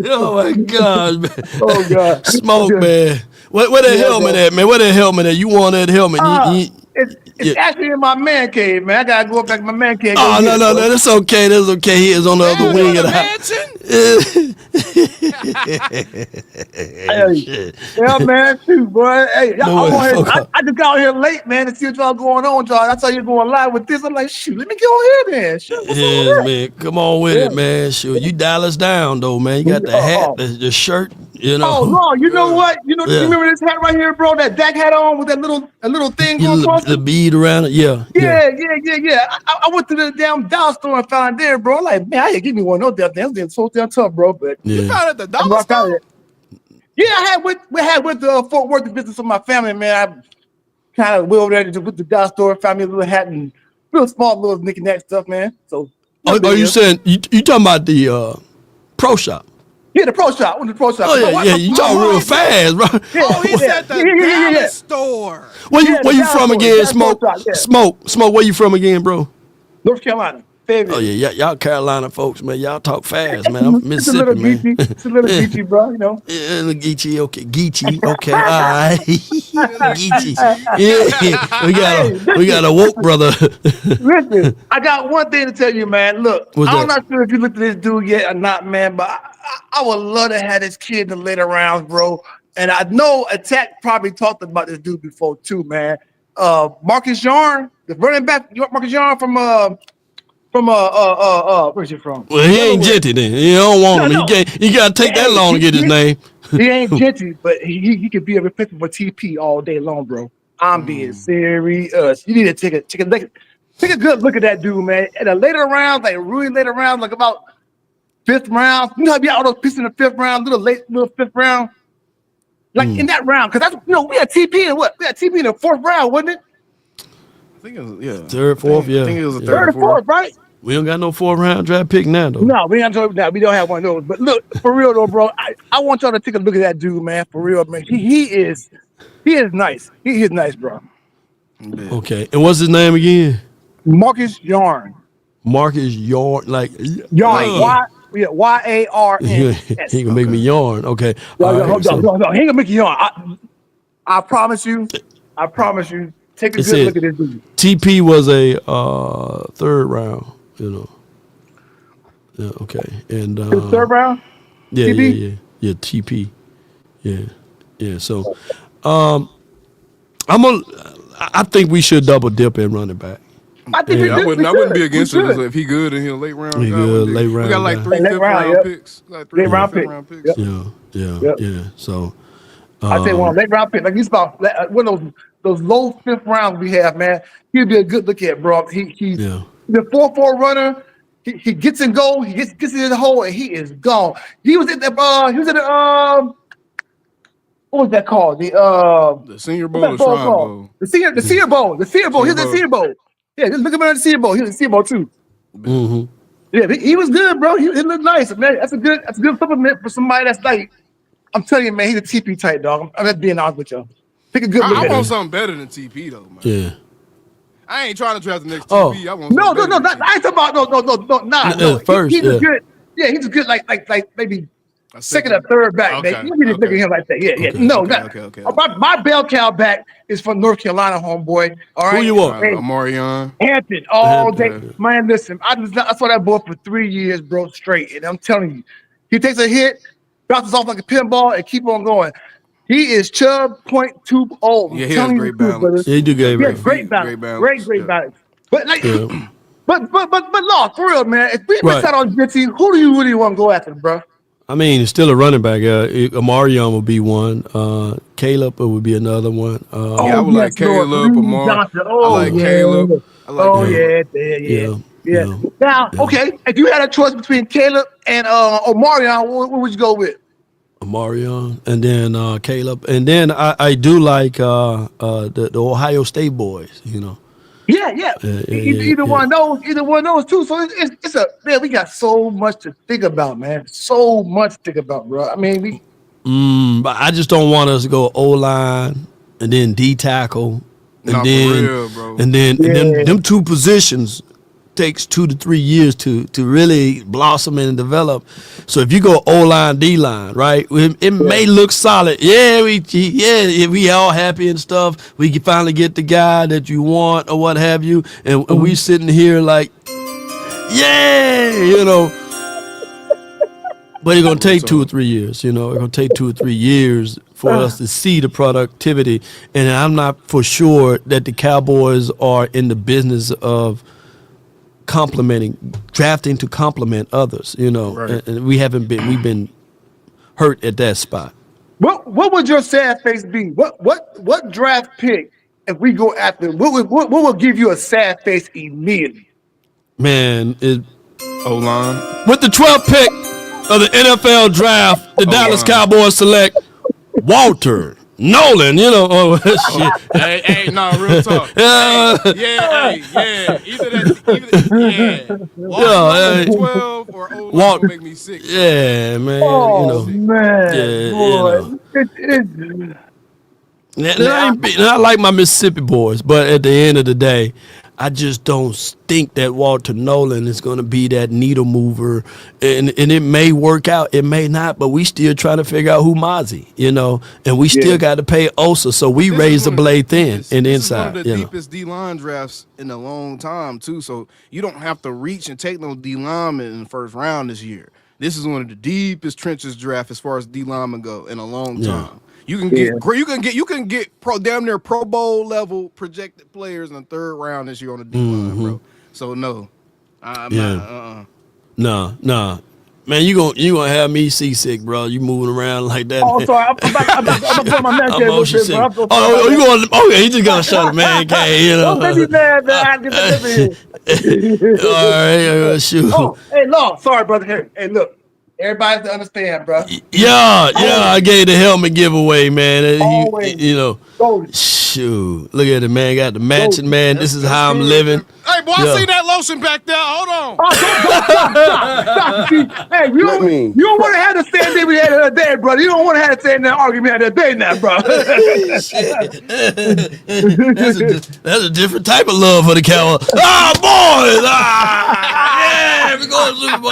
Oh my God, man. Oh God. Smoke, man. Where that helmet at, man? Where that helmet at? You want that helmet? It's actually in my man cave, man. I gotta go back to my man cave. Oh no, that's okay. That's okay. He is on the other wing of the house. Yeah, man, shoot, boy. Hey, I just got out here late, man, to see what y'all going on, y'all. I saw you going live with this. I'm like, shoot, let me get on here then. Shoot, yeah, man, come on with it, man. Shoot, you dial us down though, man. You got the hat, the shirt, you know. Oh no, you know what? You remember this hat right here, bro? That Dak hat on with that little thing going across the bead around it, yeah. I went to the damn dollar store and found it there, bro. I'm like, man, I ain't give me one of those damn things. So damn tough, bro. But you found it at the dollar store? Yeah, we had with Fort Worth to visit some of my family, man. I kind of went over there to the dollar store, found me a little hat and real small little knick-knack stuff, man. So, are you saying you talking about the pro shop? Yeah, the pro shop. The pro shop. Oh yeah, you talk real fast, bro. Oh, he said the dollar store. Where you from again, Smoke? Smoke. Where you from again, bro? North Carolina. favorite. Oh yeah, y'all Carolina folks, man. Y'all talk fast, man. I'm from It's a little Mississippi, man. geeky. It's a little geeky, bro. You know. Yeah, Geechee, okay. Geechee, okay. All right. Geechee. Yeah. We got a woke brother. Listen, I got one thing to tell you, man. Look, What's I'm that? not sure if you looked at this dude yet or not, man, but I would love to have this kid in the later rounds, bro. And I know Attack probably talked about this dude before too, man. Marcus Yarn, the running back, Marcus Yarn from where's he from? Well, he ain't Jetty then. You don't want him. No. You gotta take that long to get his name. He ain't Genty, but he could be a replacement for TP all day long, bro. I'm being serious. You need to take a good look at that dude, man. In the later rounds, like really later rounds, like about fifth round. You know how you got all those picks in the fifth round, little fifth round. Like in that round, because that's we had TP in what? We had TP in the fourth round, wasn't it? I think it was Third, fourth, yeah. I think it was a Third or fourth, right? We don't got no 4th round draft pick now, though. No, we don't have one of those. But look, for real though, bro, I want y'all to take a look at that dude, man. For real, man. He is nice. He is nice, bro. Okay. And what's his name again? Marcus Yarn. Marcus Yarn, like Yarn. Y-A-R-N. He gonna make me yarn. Okay. No, All right, so- he ain't gonna make you yarn. I promise you. Take a good look at this dude. TP was a 3rd round, you know. Yeah, okay. And Third round? Yeah, TP? yeah, TP. Yeah. So I think we should double dip in running back. I think I wouldn't be against it if he good and he'll late round. He good, late round. We got like guy. 3 5th round picks. Like 3 round picks. Yeah. So I tell you one late round pick, like he's about one of those low 5th rounds we have, man. He'd be a good look at, bro. He's the 4-4 runner. He gets in goal. He gets in the hole, and he is gone. He was at the what was that called? The Senior Bowl or Shrine Bowl? The Senior Bowl. He was at the Senior Bowl. Yeah, just look at him at the Senior Bowl. He was at the Senior Bowl too. Mm-hmm. Yeah, he was good, bro. He looked nice, man. That's a good supplement for somebody that's like, I'm telling you, man, he's a TP type dog. I'm just being honest with y'all. Take a good look at him. I want something better than TP though, man. Yeah. I ain't trying to draft the next TP. I want no. I ain't talking about no. First, he's a good. Yeah, he's a good like maybe second or third back. Okay. Man. You need to look at him like that. Yeah. Okay. My bell cow back is from North Carolina, homeboy. All right. Who you want? Hey, Amarion. Hampton all day. Hampton. Man, listen, I saw that boy for 3 years, bro, straight. And I'm telling you, he takes a hit, bounces off like a pinball, and keep on going. He is Chubb .20. Yeah, he has great balance. Yeah, he do Great balance. Great balance. But like, but Law, for real, man. If we miss out on Jitty, who do you really want to go after, bro? I mean, it's still a running back. Amarion would be one. Caleb would be another one. I would like Caleb. Amari. I like Caleb. I like Yeah. Now, okay, if you had a choice between Caleb and Omarion, what would you go with? Amarion, and then Caleb, and then I do like the Ohio State boys. You know. Yeah. Either one of those too. So it's a man. We got so much to think about, man. So much to think about, bro. I mean, but I just don't want us to go O line and then D tackle, and then them two positions takes 2 to 3 years to really blossom and develop. So if you go O-line, D-line, right, it may look solid. Yeah, we all happy and stuff. We can finally get the guy that you want or what have you, and we sitting here like, you know. But it's gonna take 2 or 3 years. You know, it's gonna take 2 or 3 years for us to see the productivity. And I'm not for sure that the Cowboys are in the business of drafting to complement others, you know, and we've been hurt at that spot. What would your sad face be? What draft pick if we go after? What will give you a sad face immediately? Man, O-line with the 12th pick of the NFL draft, the Dallas Cowboys select Walter Nolan, you know. Oh shit! Hey, no, real talk. Walter 12 or O-line make me sick. Yeah, man. Oh, you know. man, yeah, boy. You know. I like my Mississippi boys, but at the end of the day, I just don't think that Walter Nolan is going to be that needle mover, and it may work out, it may not, but we still trying to figure out who Mozzie, and we still got to pay Osa, so we raise the blade thin and inside. This is one of the deepest D-line drafts in a long time, too, so you don't have to reach and take no D-lineman in the first round this year. This is one of the deepest trenches draft as far as D-linemen go in a long time. You can get damn near Pro Bowl level projected players in the third round this year on the D-line, bro. So no, No. Man, you gonna have me seasick, bro. You moving around like that. Oh, sorry. I'm about to put my man there a little bit, bro. Oh, you going? Okay, he just gonna shut a man game, Don't make me mad, man. I get the different here. All right, shoot. Oh, hey, no, sorry, brother. Hey, look. Everybody has to understand, bro. Yeah, I gave the helmet giveaway, man. Always. Shoot. Look at it, man. Got the matching, man. This is how I'm living. Hey, boy, I see that lotion back there. Hold on. Oh, stop. Hey, you don't want to have the same day we had the other day, brother. You don't want to have the same argument the other day now, bro. That's a different type of love for the Cowboys. Boys! Yeah, we're going to Super Bowl.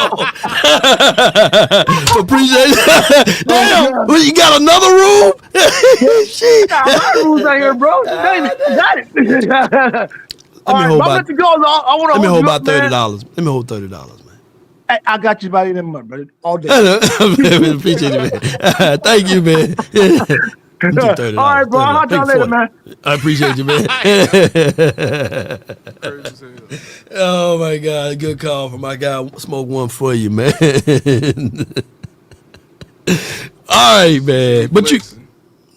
Appreciate it. Damn, you got another room? Shit. My room's right here, bro. Got it. Let me hold about $30. Let me hold $30, man. Hey, I got you by the end of the month, brother. All day. Appreciate it, man. Thank you, man. $30, all right, bro. I'll talk later, man. I appreciate you, man. Oh, my God. Good call from my guy. Smoke one for you, man. All right, man. But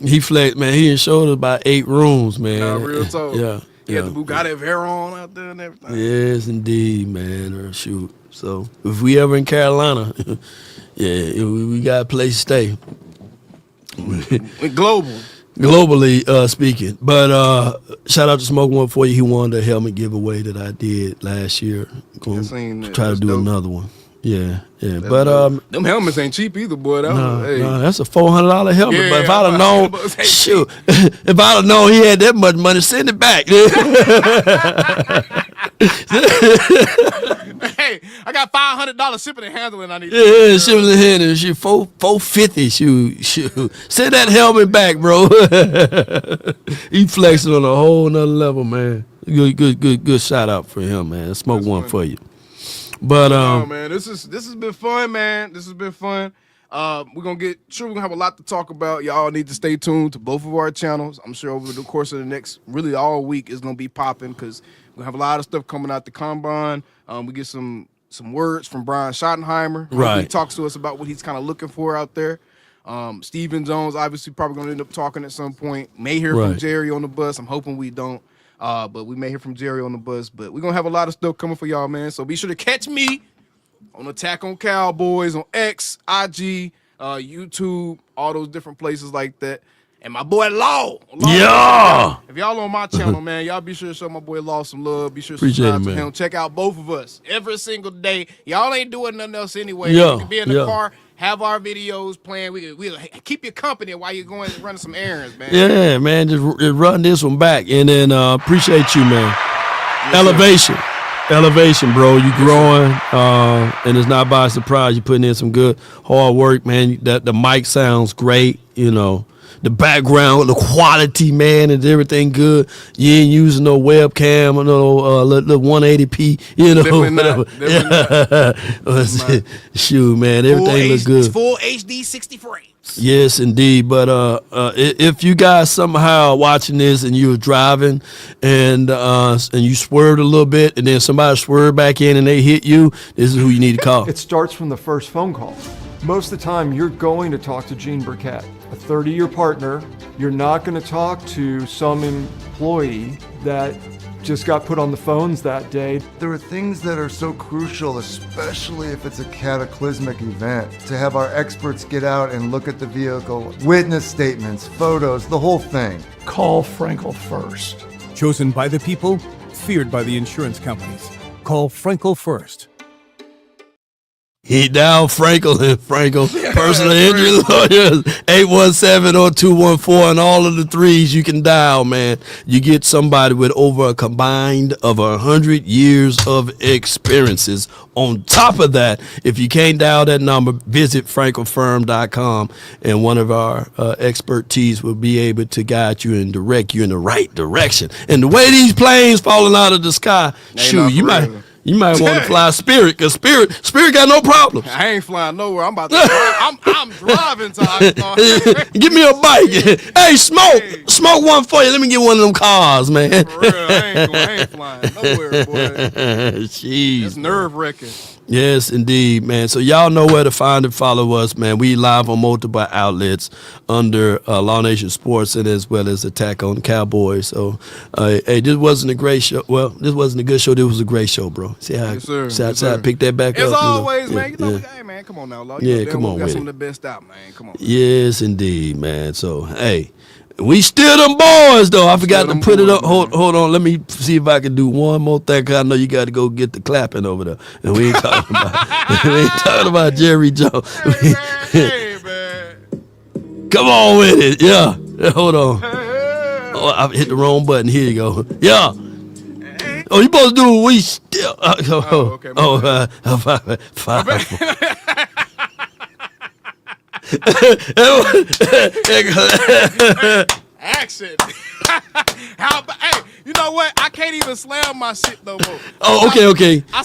he flexed, man. He showed us about 8 rooms, man. Nah, real talk. Yeah. He had the Bugatti Veyron out there and everything. Yes, indeed, man. Or shoot. So if we ever in Carolina, we got a place to stay. Globally speaking. But shout out to Smoke One for you. He won the helmet giveaway that I did last year. Going to try to do another one. Yeah. But them helmets ain't cheap either, boy. That's a $400 helmet. But if I'd have known, shoot, if I'd have known he had that much money, send it back. Hey, I got $500 shipping and handling. I need. Yeah, shipping and handling. Shoot, $450. Shoot, send that helmet back, bro. He flexing on a whole nother level, man. Good shout out for him, man. Smoke one for you. But man, this has been fun, man. This has been fun. We're gonna have a lot to talk about. Y'all need to stay tuned to both of our channels. I'm sure over the course of the next, really all week, is gonna be popping because we have a lot of stuff coming out the combine. We get some words from Brian Schottenheimer. Right. He talks to us about what he's kind of looking for out there. Stephen Jones, obviously, probably gonna end up talking at some point. May hear from Jerry on the bus. I'm hoping we don't. But we may hear from Jerry on the bus. But we're going to have a lot of stuff coming for y'all, man. So be sure to catch me on Attack on Cowboys, on X, IG, YouTube, all those different places like that. And my boy Law. Yeah. If y'all on my channel, man, y'all be sure to show my boy Law some love. Be sure to subscribe to him. Check out both of us every single day. Y'all ain't doing nothing else anyway. Yeah. You can be in the car, have our videos playing. We'll keep you company while you're going and running some errands, man. Yeah, man. Just run this one back. And then appreciate you, man. Yes, Elevation, bro. You growing, and it's not by surprise. You putting in some good hard work, man. The mic sounds great, The background, the quality, man, and everything good. You ain't using no webcam or no little 180p, Definitely not. Shoot, man, everything looks good. It's full HD 60 frames. Yes, indeed. But if you guys somehow watching this and you were driving and you swerved a little bit and then somebody swerved back in and they hit you, this is who you need to call. It starts from the first phone call. Most of the time, you're going to talk to Gene Burkett, a 30-year partner. You're not going to talk to some employee that just got put on the phones that day. There are things that are so crucial, especially if it's a cataclysmic event, to have our experts get out and look at the vehicle, witness statements, photos, the whole thing. Call Frankel first. Chosen by the people, feared by the insurance companies. Call Frankel first. He dial Frankel personal injury lawyers 817 or 214, and all of the threes you can dial, man. You get somebody with over a combined of 100 years of experiences. On top of that, if you can't dial that number, visit frankelfirm.com, and one of our expertise will be able to guide you and direct you in the right direction. And the way these planes falling out of the sky, shoot, you might want to fly Spirit, because Spirit got no problems. I ain't flying nowhere. I'm about to I'm driving to Give me a bike. Hey, smoke one for you. Let me get one of them cars, man. For real, I ain't flying nowhere, boy. Jeez, it's nerve-wracking. Yes, indeed, man. So y'all know where to find and follow us, man. We live on multiple outlets under Law Nation Sports, and as well as Attack on Cowboys. So, hey, this wasn't a great show. Well, this wasn't a good show. This was a great show, bro. See how I picked that back as up? As always, man. Hey, man, come on now, Law. Come on, we got with some it. of the best out, man. Come on. Yes, indeed, man. So, hey. We still them boys, though. I forgot to put it up. Hold on. Let me see if I can do one more thing, because I know you got to go get the clapping over there. And we ain't talking about Jerry Jones. Hey, man. Come on with it. Yeah. Hold on. Oh, I hit the wrong button. Here you go. Yeah. Oh, you supposed to do we still. Okay. Action. Hey, you know what? I can't even slam my shit no more. Oh, okay. I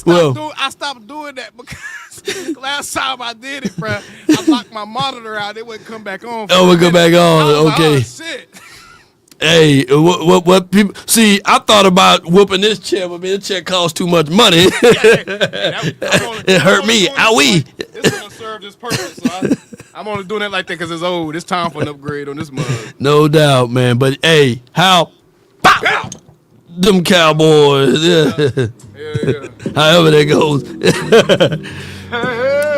stopped doing that because last time I did it, bro, I locked my monitor out. It wouldn't come back on. Oh, it would come back on. Okay. Like, oh, shit. Hey, what people see? I thought about whooping this chair, but this chair costs too much money. It hurt me. Owie. It's gonna serve this purpose. So I'm only doing it like that because it's old. It's time for an upgrade on this mug. No doubt, man. But hey, how? Pow! Them Cowboys. Yeah. However that goes.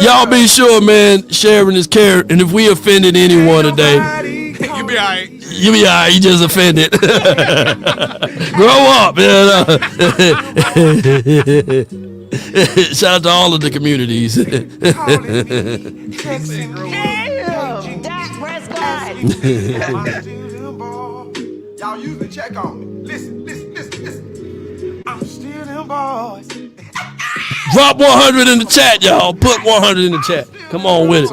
Y'all be sure, man. Sharing is caring. And if we offended anyone today, you be all right. You be all right. You just offended. Grow up. Shout out to all of the communities. Y'all usually check on me. Listen. I'm still them boys. Drop 100 in the chat, y'all. Put 100 in the chat. Come on with it.